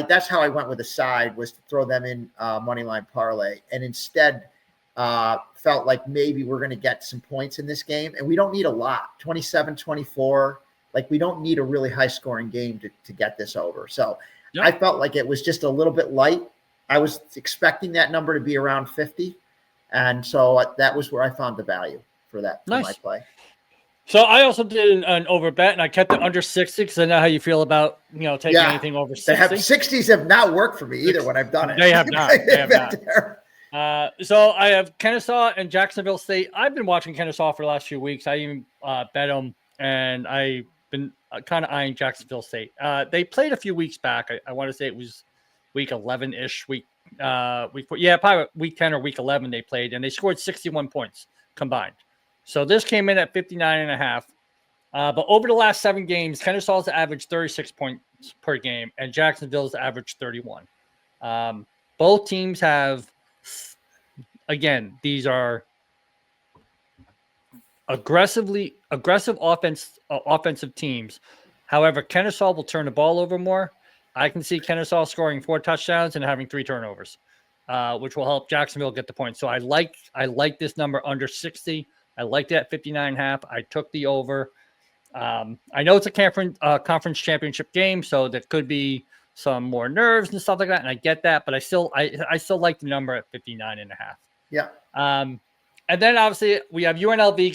that's how I went with the side, was to throw them in money line parlay, and instead felt like maybe we're going to get some points in this game, and we don't need a lot. 27-24, like we don't need a really high scoring game to get this over. So Yep. I felt like it was just a little bit light. I was expecting that number to be around 50. And so that was where I found the value for that, for my play. So I also did an over bet, and I kept it under 60 because I know how you feel about, taking anything over 60. 60s have not worked for me either when I've done it. They have not. They have not. So I have Kennesaw and Jacksonville State. I've been watching Kennesaw for the last few weeks. I even bet them, and I've been kind of eyeing Jacksonville State. They played a few weeks back. I want to say it was week 11-ish, probably week 10 or week 11 they played, and they scored 61 points combined. So this came in at 59.5. But over the last 7 games, Kennesaw's averaged 36 points per game, and Jacksonville's averaged 31. Both teams have, again, these are aggressive offensive teams. However, Kennesaw will turn the ball over more. I can see Kennesaw scoring 4 touchdowns and having 3 turnovers, which will help Jacksonville get the points. So I like this number under 60. I liked it at 59.5. I took the over. I know it's a conference championship game, so there could be some more nerves and stuff like that, and I get that, but I still like the number at 59.5. Yeah. And then obviously we have UNLV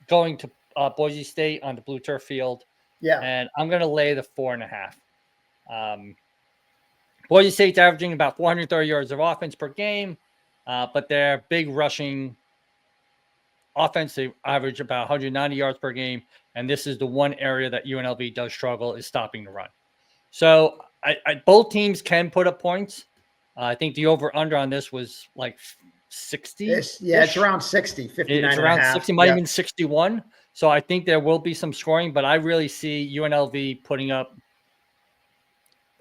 going to Boise State on the blue turf field. Yeah. And I'm going to lay the 4.5. Boise State's averaging about 430 yards of offense per game, but their big rushing offense, they average about 190 yards per game, and this is the one area that UNLV does struggle, is stopping the run. So both teams can put up points. I think the over-under on this was like 60. It's around 60, 59 It's around 60, might even 61. So I think there will be some scoring, but I really see UNLV putting up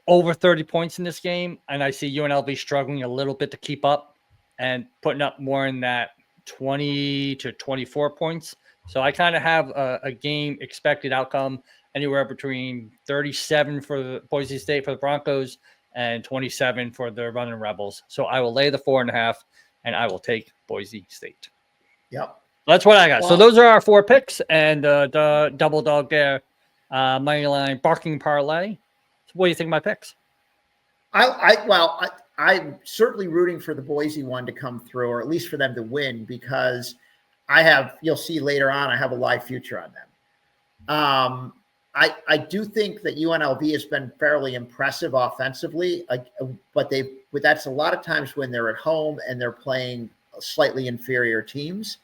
over 30 points in this game, and I see UNLV struggling a little bit to keep up and putting up more in that 20 to 24 points. So I kind of have a game expected outcome anywhere between 37 for the Boise State for the Broncos and 27 for the Running Rebels. So I will lay the 4.5, and I will take Boise State. Yep. That's what I got. Well, so those are our 4 picks, and the double dog there, money line barking parlay. So what do you think of my picks? I'm certainly rooting for the Boise one to come through, or at least for them to win, because you'll see later on, I have a live future on them. I do think that UNLV has been fairly impressive offensively, but that's a lot of times when they're at home and they're playing slightly inferior teams.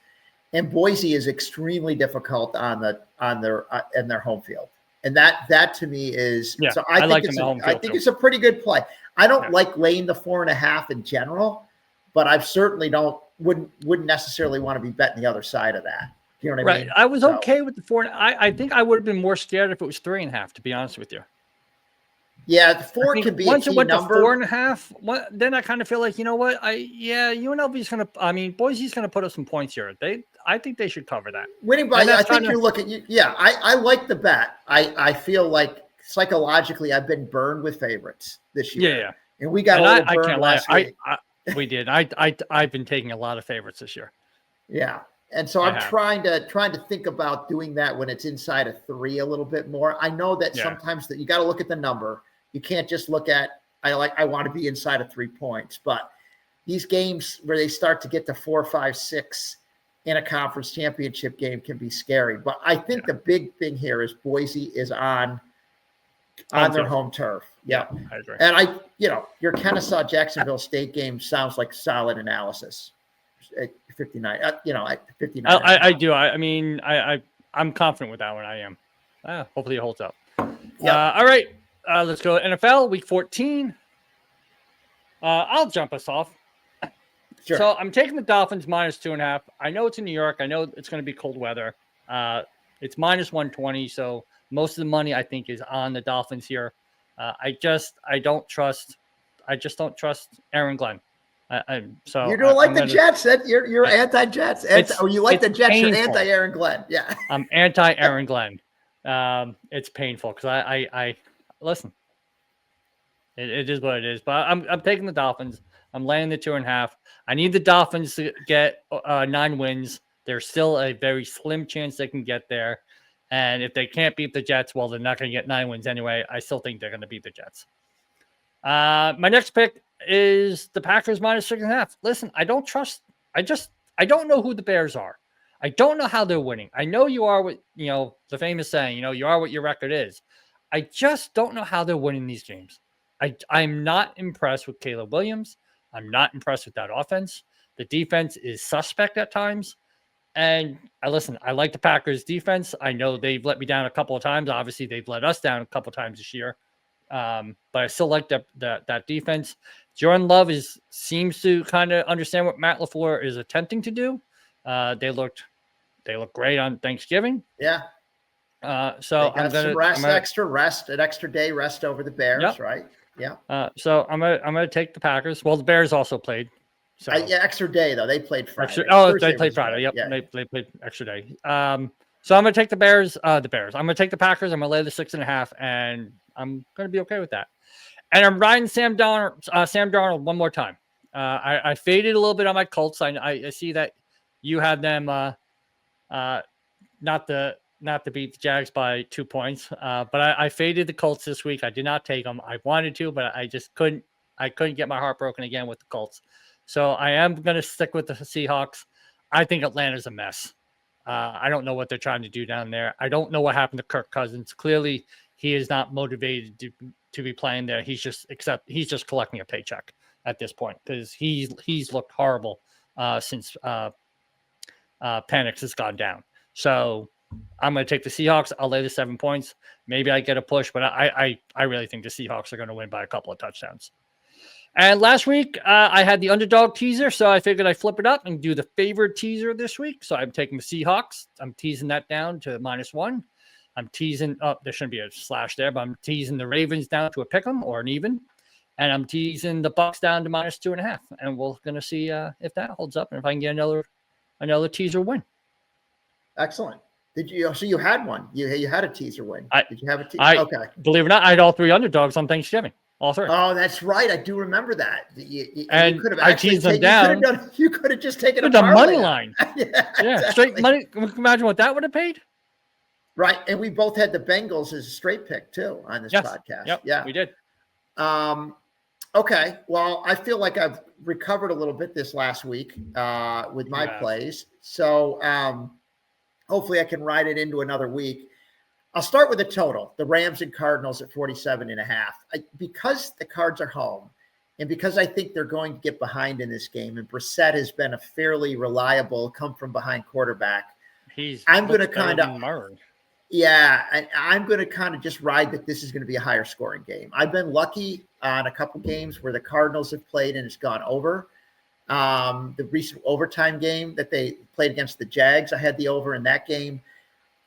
And Boise is extremely difficult on their home field. And that to me is, so I think it's a pretty good play. I don't like laying the 4.5 in general, but I certainly wouldn't necessarily want to be betting the other side of that. You know what I mean? I was okay with the 4. I think I would have been more scared if it was 3.5, to be honest with you. Yeah, the 4 can be once a key it went number. To 4.5, then I kind of feel like, you know what? UNLV's going to. Boise's going to put up some points here. I think they should cover that. Winning by, I think you're looking. I like the bet. I feel like psychologically I've been burned with favorites this year. Yeah. And we got a little burned I can't last lie. week. We did. I've been taking a lot of favorites this year. Yeah. And so I'm trying to think about doing that when it's inside of 3 a little bit more. I know that sometimes that you got to look at the number. You can't just look at, I want to be inside of 3 points, but these games where they start to get to 4, 5, 6 in a conference championship game can be scary. But I think the big thing here is Boise is on their home turf. Yeah. I agree. And your Kennesaw Jacksonville State game sounds like solid analysis. At 59, at 59. I do. I'm confident with that one. I am. Hopefully it holds up. Yeah. All right. Let's go NFL week 14. I'll jump us off. Sure. So I'm taking the Dolphins minus 2.5. I know it's in New York. I know it's going to be cold weather. It's minus 120. So most of the money I think is on the Dolphins here. I just don't trust Aaron Glenn. So you don't like the Jets. You're anti-Jets. You like the Jets. Painful. You're anti-Aaron Glenn. Yeah. I'm anti-Aaron Glenn. It's painful because I listen. It is what it is. But I'm taking the Dolphins. I'm laying the 2.5. I need the Dolphins to get 9 wins. There's still a very slim chance they can get there. And if they can't beat the Jets, well, they're not going to get 9 wins anyway. I still think they're going to beat the Jets. My next pick is the Packers minus 6.5. Listen, I don't know who the Bears are. I don't know how they're winning. I know you are what, the famous saying, you are what your record is. I just don't know how they're winning these games. I'm not impressed with Caleb Williams. I'm not impressed with that offense. The defense is suspect at times. And I like the Packers defense. I know they've let me down a couple of times. Obviously, they've let us down a couple of times this year. But I still like that defense. Jordan Love seems to kind of understand what Matt LaFleur is attempting to do. They looked great on Thanksgiving. Yeah. So they got an extra day rest over the Bears, yep. Right? Yeah. So I'm gonna take the Packers. Well, the Bears also played. So extra day though. They played Friday. They played Friday. Yep. Yeah. They played extra day. So I'm gonna take the Bears. I'm gonna take the Packers. I'm gonna lay the 6.5, and I'm gonna be okay with that. And I'm riding Sam Darnold one more time. I faded a little bit on my Colts. I see that you had them not to beat the Jags by 2 points. But I faded the Colts this week. I did not take them. I wanted to, but I just couldn't. I couldn't get my heart broken again with the Colts. So I am going to stick with the Seahawks. I think Atlanta's a mess. I don't know what they're trying to do down there. I don't know what happened to Kirk Cousins. Clearly, he is not motivated to be playing there. He's just collecting a paycheck at this point because he's looked horrible since Penix has gone down. So I'm going to take the Seahawks. I'll lay the 7 points. Maybe I get a push, but I really think the Seahawks are going to win by a couple of touchdowns. And last week, I had the underdog teaser, so I figured I'd flip it up and do the favorite teaser this week. So I'm taking the Seahawks. I'm teasing that down to -1. I'm teasing there shouldn't be a slash there, but I'm teasing the Ravens down to a pick 'em or an even. And I'm teasing the Bucks down to -2.5. And we're going to see if that holds up and if I can get another teaser win. Excellent. Did you? So you had one. You had a teaser win. Did you have a teaser? Okay. Believe it or not, I had all 3 underdogs on Thanksgiving. All 3. Oh, that's right. I do remember that. And you could have teased them down. You could have just taken the money line. Yeah, exactly. Straight money. Imagine what that would have paid. Right, and we both had the Bengals as a straight pick too on this podcast. Yep, yeah, we did. Okay, well, I feel like I've recovered a little bit this last week with my plays. So hopefully I can ride it into another week. I'll start with the total, the Rams and Cardinals at 47.5. Because the Cards are home and because I think they're going to get behind in this game, and Brissett has been a fairly reliable come-from-behind quarterback, I'm going to kind of just ride that this is going to be a higher scoring game. I've been lucky on a couple games where the Cardinals have played and it's gone over. The recent overtime game that they played against the Jags, I had the over in that game.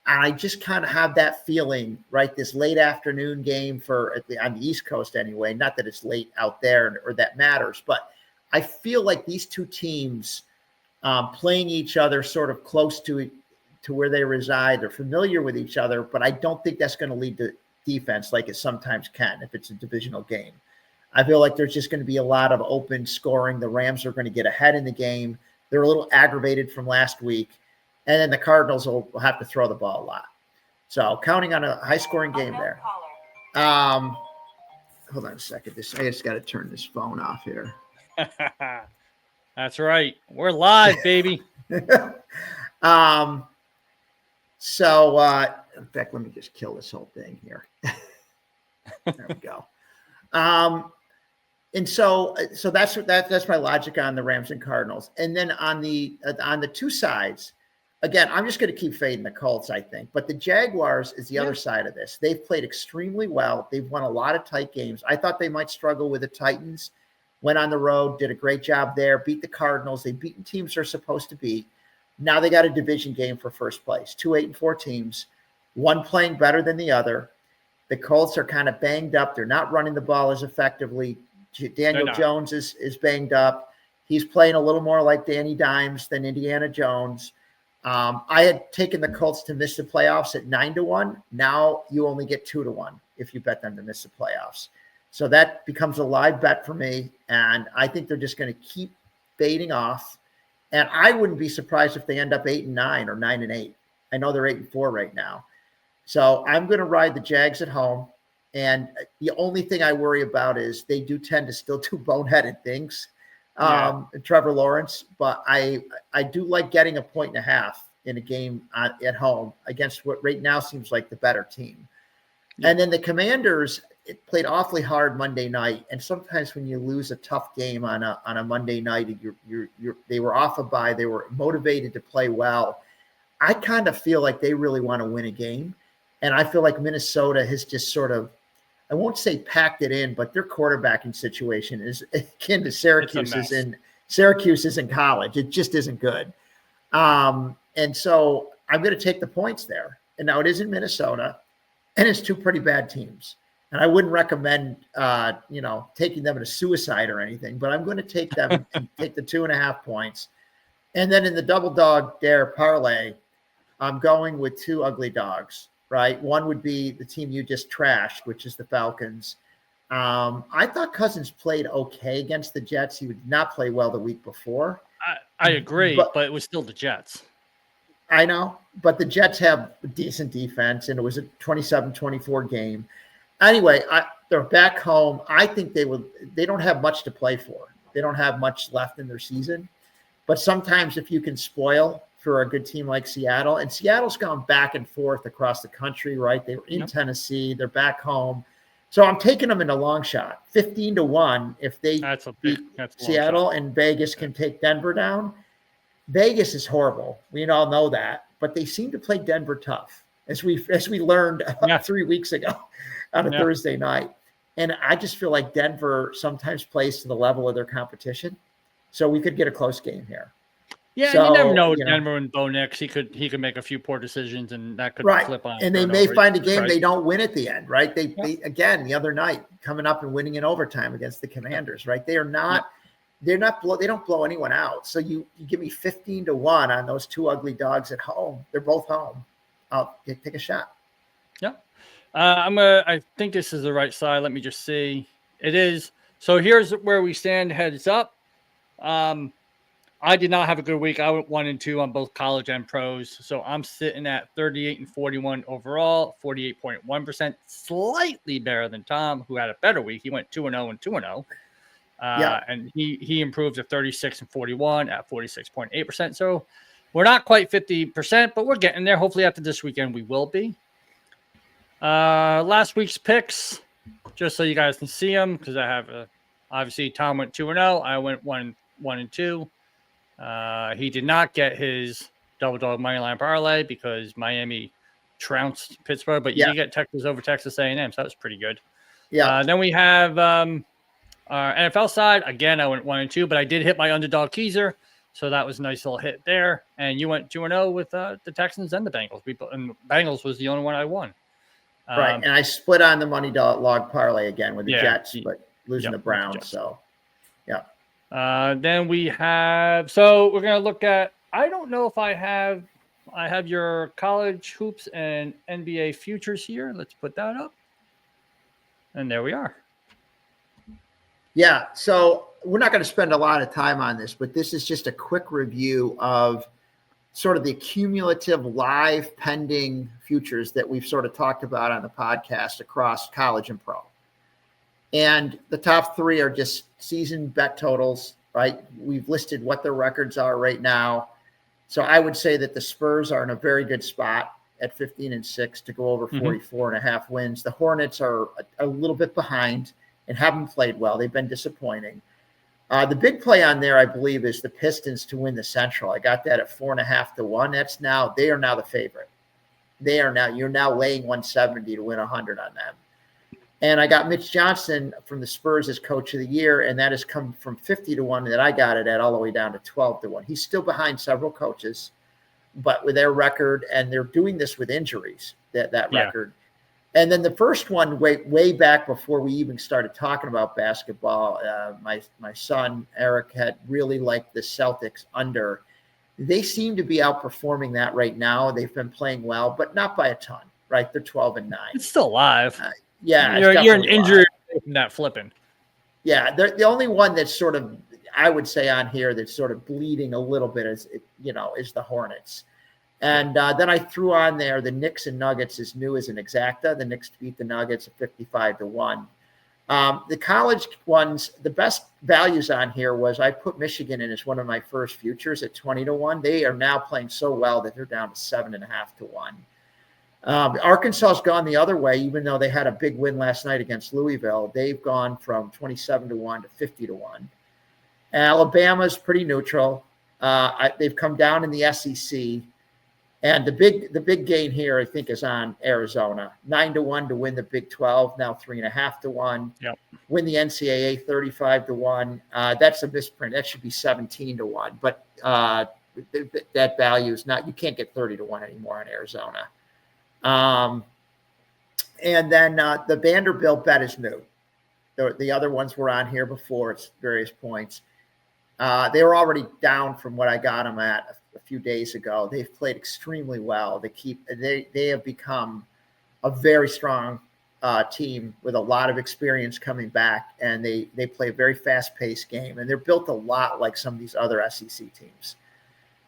And I just kind of have that feeling, right? This late afternoon game on the East Coast anyway, not that it's late out there or that matters, but I feel like these two teams playing each other sort of close to where they reside, they're familiar with each other, but I don't think that's going to lead to defense like it sometimes can if it's a divisional game. I feel like there's just going to be a lot of open scoring. The Rams are going to get ahead in the game. They're a little aggravated from last week. And then the Cardinals will have to throw the ball a lot. So counting on a high-scoring game there. Hold on a second. I just got to turn this phone off here. That's right. We're live, baby. So, in fact, let me just kill this whole thing here. There we go. And so that's my logic on the Rams and Cardinals. And then on the two sides, again, I'm just going to keep fading the Colts, I think. But the Jaguars is the other side of this. They've played extremely well. They've won a lot of tight games. I thought they might struggle with the Titans. Went on the road, did a great job there, beat the Cardinals. They've beaten teams they're supposed to beat. Now they got a division game for first place. 2 8-4 teams, one playing better than the other. The Colts are kind of banged up. They're not running the ball as effectively. Daniel Jones is banged up. He's playing a little more like Danny Dimes than Indiana Jones. I had taken the Colts to miss the playoffs at 9-1. Now you only get 2-1 if you bet them to miss the playoffs. So that becomes a live bet for me. And I think they're just going to keep fading off. And I wouldn't be surprised if they end up 8-9 or 9-8. I know they're 8-4 right now. So I'm going to ride the Jags at home. And the only thing I worry about is they do tend to still do boneheaded things, Trevor Lawrence. But I do like getting 1.5 in a game at home against what right now seems like the better team. Yeah. And then the Commanders, it played awfully hard Monday night. And sometimes when you lose a tough game on a Monday night, they were off a bye, they were motivated to play well. I kind of feel like they really want to win a game. And I feel like Minnesota has just sort of, I won't say packed it in, but their quarterbacking situation is akin to Syracuse's in college. It just isn't good. And so I'm going to take the points there. And now it is in Minnesota, and it's two pretty bad teams. And I wouldn't recommend, taking them to suicide or anything, but I'm going to take them and take the 2.5 points. And then in the double dog dare parlay, I'm going with two ugly dogs, right? One would be the team you just trashed, which is the Falcons. I thought Cousins played okay against the Jets. He would not play well the week before. I agree, but it was still the Jets. I know, but the Jets have a decent defense, and it was a 27-24 game. Anyway, they're back home. I think they don't have much to play for. They don't have much left in their season. But sometimes if you can spoil for a good team like Seattle, and Seattle's gone back and forth across the country, right? They were in Tennessee. They're back home. So I'm taking them in a long shot, 15-1. If they beat Seattle and Vegas can take Denver down. Vegas is horrible. We all know that, but they seem to play Denver tough, as we learned 3 weeks ago on a Thursday night. And I just feel like Denver sometimes plays to the level of their competition, so we could get a close game here. Yeah, so, you never know. Denver and Bo Nix, he could make a few poor decisions, and that could flip on. And they may find a game they don't win at the end, right? They again the other night coming up and winning in overtime against the Commanders, right? They are not. They don't blow anyone out. So you give me 15-1 on those two ugly dogs at home. They're both home. I'll take a shot. Yeah. I think this is the right side. Let me just see. It is. So here's where we stand heads up. I did not have a good week. I went 1-2 on both college and pros. So I'm sitting at 38-41 overall, 48.1%, slightly better than Tom, who had a better week. He went 2-0 and 2-0. And he improved to 36-41 at 46.8%. So we're not quite 50%, but we're getting there. Hopefully after this weekend, we will be. Last week's picks, just so you guys can see them, because I have obviously Tom went 2-0. I went 1-2. He did not get his double dog money line parlay because Miami trounced Pittsburgh, but you did get Texas over Texas A&M, so that was pretty good. Yeah. Then we have our NFL side. Again, I went 1-2, but I did hit my underdog teaser, so that was a nice little hit there. And you went 2-0 with the Texans and the Bengals. And Bengals was the only one I won. Right, and I split on the money log parlay again with the Jets, but losing the Browns. So, then we have. So we're gonna look at. I don't know if I have your college hoops and NBA futures here. Let's put that up. And there we are. Yeah, so we're not going to spend a lot of time on this, but this is just a quick review of sort of the cumulative live pending futures that we've sort of talked about on the podcast across college and pro. And the top three are just season bet totals, right? We've listed what their records are right now. So I would say that the Spurs are in a very good spot at 15-6 to go over 44.5 wins. The Hornets are a little bit behind and haven't played well. They've been disappointing. The big play on there, I believe, is the Pistons to win the Central. I got that at 4.5-1. They are now the favorite. You're now laying 170 to win 100 on them. And I got Mitch Johnson from the Spurs as coach of the year, and that has come from 50-1 that I got it at all the way down to 12-1. He's still behind several coaches, but with their record, and they're doing this with injuries, that record. And then the first one, way back before we even started talking about basketball, my son, Eric, had really liked the Celtics under. They seem to be outperforming that right now. They've been playing well, but not by a ton, right? They're 12-9. It's still live. You're an injury from that flipping. Yeah, they're the only one that's sort of, I would say on here, that's sort of bleeding a little bit is the Hornets. And then I threw on there the Knicks and Nuggets as new as an exacta. The Knicks beat the Nuggets at 55-1. The college ones, the best values on here was I put Michigan in as one of my first futures at 20-1. They are now playing so well that they're down to 7.5-1. Arkansas has gone the other way, even though they had a big win last night against Louisville. They've gone from 27-1 to 50-1. Alabama's pretty neutral. They've come down in the SEC. And the big gain here, I think, is on Arizona. 9-1 to win the Big 12, now 3.5-1. Yep. Win the NCAA 35-1. That's a misprint. That should be 17-1. But that value is not. You can't get 30-1 anymore on Arizona. And then the Vanderbilt bet is new. The other ones were on here before. It's various points. They were already down from what I got them at a few days ago. They've played extremely well. They have become a very strong team with a lot of experience coming back, and they play a very fast-paced game, and they're built a lot like some of these other SEC teams.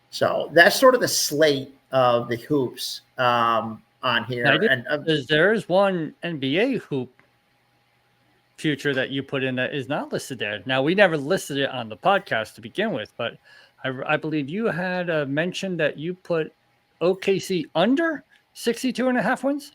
So that's sort of the slate of the hoops on here. And there's one NBA hoop future that you put in that is not listed there. Now, we never listed it on the podcast to begin with, but I believe you had mentioned that you put OKC under 62.5 wins.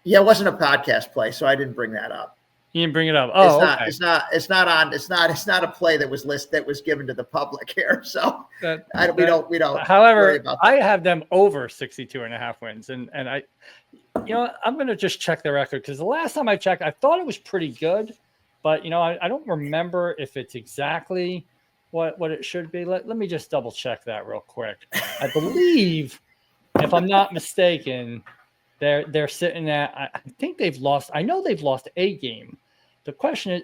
Yeah, it wasn't a podcast play, so I didn't bring that up. You didn't bring it up. Oh, it's not a play that was given to the public here. So we don't. However, I have them over 62.5 wins, and I, I'm going to just check the record, because the last time I checked, I thought it was pretty good, but I don't remember if it's exactly what it should be. Let me just double check that real quick. I believe, if I'm not mistaken, they're sitting at, I think they've lost. I know they've lost a game. The question is,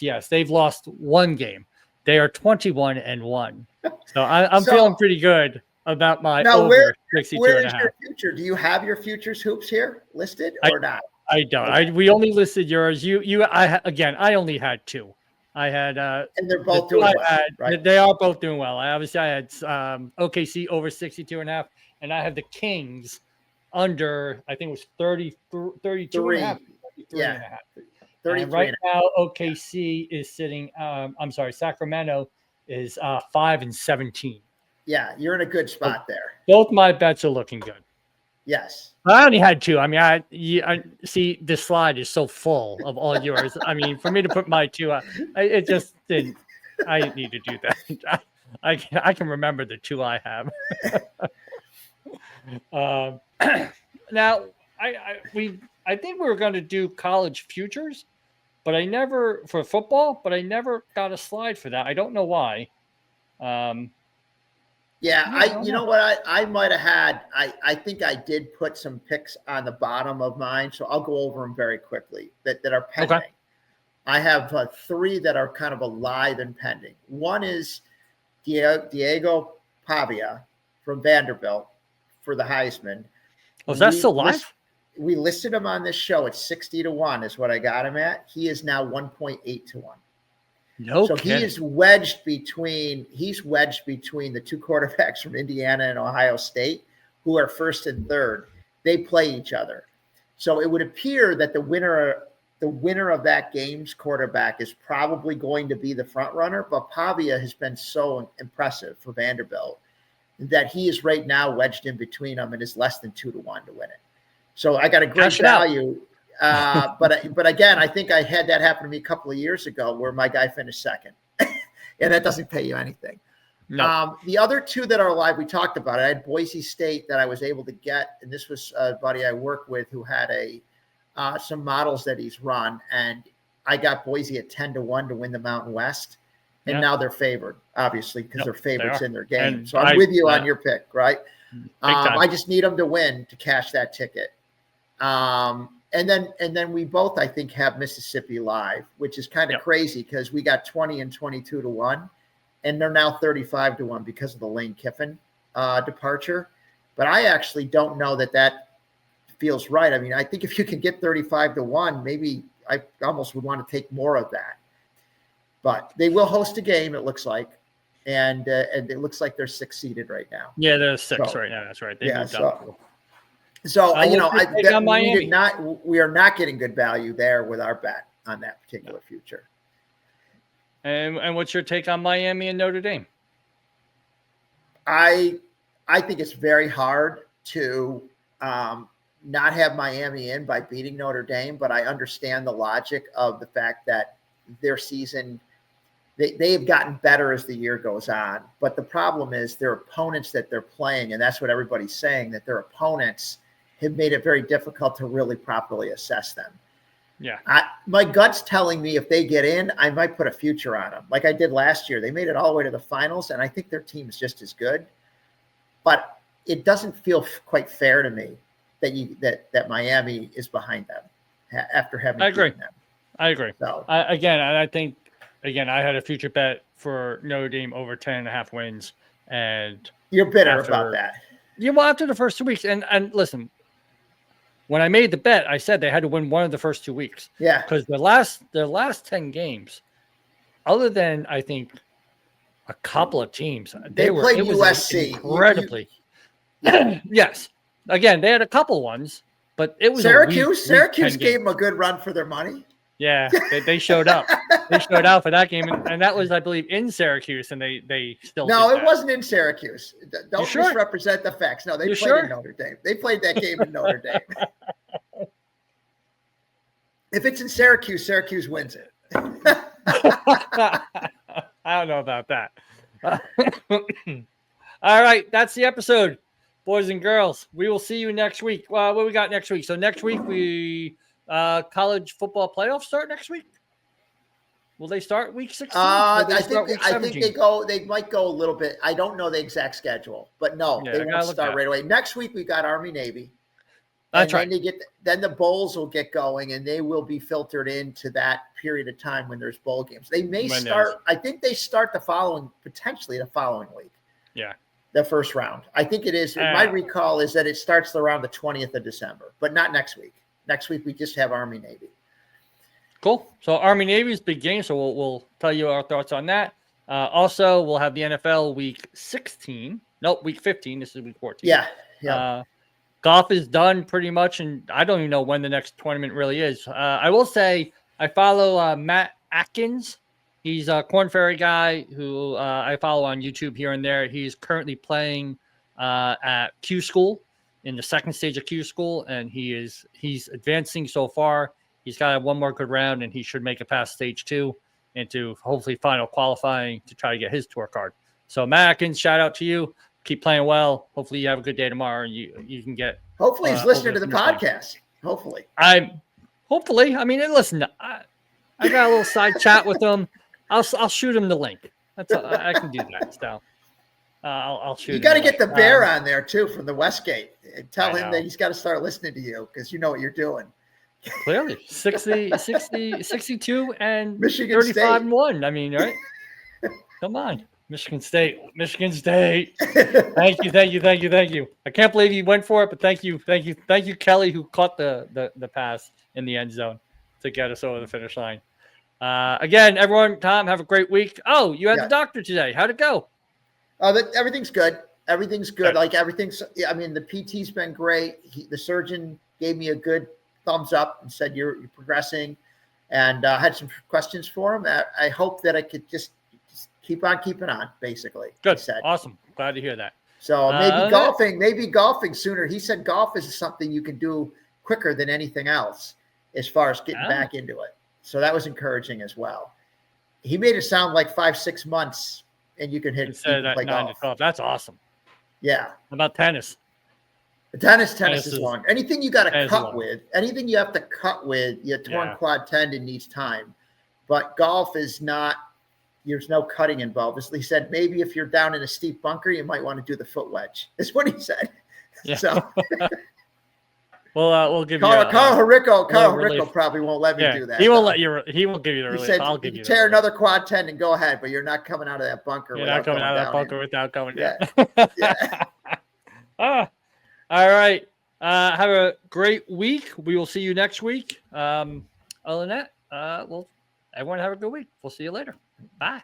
yes, they've lost one game. They are 21-1. So I'm feeling pretty good about my over 62.5. Where is your future? Do you have your futures hoops here listed or not? I don't. Okay. We only listed yours. I only had two. I had and they're both doing well, right? They are both doing well. I had OKC over 62.5, and I have the Kings under, I think it was 32.5. Yeah. 33. And right now, OKC is sitting. Sacramento is 5-17. Yeah, you're in a good spot there. Both my bets are looking good. Yes. I only had two. I mean, I see this slide is so full of all yours. I mean, for me to put my two, it just didn't. I didn't need to do that. I can remember the two I have. Now, I think we were going to do college futures, but I never for football. But I never got a slide for that. I don't know why. You know what? I might have had. I think I did put some picks on the bottom of mine, so I'll go over them very quickly that are pending. Okay. I have three that are kind of alive and pending. One is Diego Pavia from Vanderbilt for the Heisman. Was that still live? We listed him on this show at 60-1 is what I got him at. He is now 1.8-1. So kidding. he's wedged between the two quarterbacks from Indiana and Ohio State, who are first and third. They play each other. So it would appear that the winner of that game's quarterback is probably going to be the front runner, but Pavia has been so impressive for Vanderbilt that he is right now wedged in between them and is less than 2-1 to win it. So I got a great value. But again, I think I had that happen to me a couple of years ago where my guy finished second, and that doesn't pay you anything. No. The other two that are alive, we talked about it. I had Boise State that I was able to get, and this was a buddy I work with who had some models that he's run, and I got Boise at 10-1 to win the Mountain West, and now they're favored, obviously, because they're favorites in their game. And so I'm with you on your pick, right? I just need them to win to cash that ticket. And then we both, I think, have Mississippi live, which is kind of crazy because we got 20 and 22-1, and they're now 35-1 because of the Lane Kiffin departure. But I actually don't know that feels right. I mean, I think if you can get 35-1, maybe I almost would want to take more of that. But they will host a game, it looks like. and it looks like they're 6 seeded right now. Yeah, they're 6 So, right now. That's right. They yeah, moved up. So you know, Miami? we are not getting good value there with our bet on that particular future. And what's your take on Miami and Notre Dame? I think it's very hard to not have Miami in by beating Notre Dame, but I understand the logic of the fact that their season, they have gotten better as the year goes on. But the problem is their opponents that they're playing, and that's what everybody's saying, that their opponents have made it very difficult to really properly assess them. Yeah. My gut's telling me if they get in, I might put a future on them. Like I did last year. They made it all the way to the finals, and I think their team is just as good. But it doesn't feel quite fair to me that Miami is behind them after having beaten them. I agree. So I think I had a future bet for Notre Dame over 10.5 wins, and you're bitter about that. Yeah, well, after the first 2 weeks, and listen, when I made the bet, I said they had to win one of the first 2 weeks. Yeah, because their last 10 games, other than I think a couple of teams, they played USC incredibly. Yes, again, they had a couple ones, but it was Syracuse gave them a good run for their money. Yeah, they showed up. They showed out for that game, and that was, I believe, in Syracuse, and they still. No, it wasn't in Syracuse. Don't sure? misrepresent the facts. No, they played in Notre Dame. They played that game in Notre Dame. If it's in Syracuse, Syracuse wins it. I don't know about that. All right, that's the episode, boys and girls. We will see you next week. What we got next week? So next week we college football playoffs start next week. Will they start week 16? I think they might go a little bit. I don't know the exact schedule, but no, they won't start right away. Next week we got Army Navy. That's right. Then the bowls will get going, and they will be filtered into that period of time when there's bowl games. They may start. I think they start potentially the following week. Yeah, the first round. I think it is. My recall is that it starts around the 20th of December, but not next week. Next week we just have Army Navy. Cool. So Army Navy is big game. So we'll tell you our thoughts on that. Also, we'll have the NFL week 16. Nope, week 15. This is week 14. Yeah. Golf is done pretty much, and I don't even know when the next tournament really is. I will say I follow Matt Atkins. He's a Corn Ferry guy who I follow on YouTube here and there. He's currently playing at Q School in the second stage of Q School, and he's advancing so far. He's got one more good round, and he should make it past stage 2 into hopefully final qualifying to try to get his tour card. So Matt Atkins, shout out to you. Keep playing well. Hopefully you have a good day tomorrow, and you can get. Hopefully he's listening to the podcast. Hopefully. I mean, listen. I got a little side chat with him. I'll shoot him the link. I can do that. So I'll shoot. You got to get the bear on there too from the Westgate and tell him that he's got to start listening to you because you know what you're doing. Clearly, 62 and Michigan 35 and 1. I mean, right? Come on. Michigan State. Thank you. I can't believe you went for it, but thank you, Kelly, who caught the pass in the end zone to get us over the finish line. Again, everyone, Tom, have a great week. Oh, you had the doctor today. How'd it go? Everything's good. Everything's good. Like everything's. I mean, the PT's been great. The surgeon gave me a good thumbs up and said you're progressing, and I had some questions for him. I hope that I could just keep on keeping on, basically. Good. Awesome. Glad to hear that. So maybe golfing sooner. He said golf is something you can do quicker than anything else as far as getting back into it. So that was encouraging as well. He made it sound like 5-6 months and you can instead of 9 to 12. That's awesome. Yeah. How about tennis? Tennis is long. Anything you got to cut with, anything you have to cut with, your torn quad tendon needs time. But golf is not, there's no cutting involved. He said maybe if you're down in a steep bunker, you might want to do the foot wedge. That's what he said. Yeah. So we'll give Carl Harico probably won't let me do that. He won't let you. He won't give you the relief. Said, I'll give you. Tear another quad tendon, go ahead, but you're not coming out of that bunker. You're not coming out of that bunker without going down. Yeah. All right. Have a great week. We will see you next week. Other than that, everyone have a good week. We'll see you later. Bye.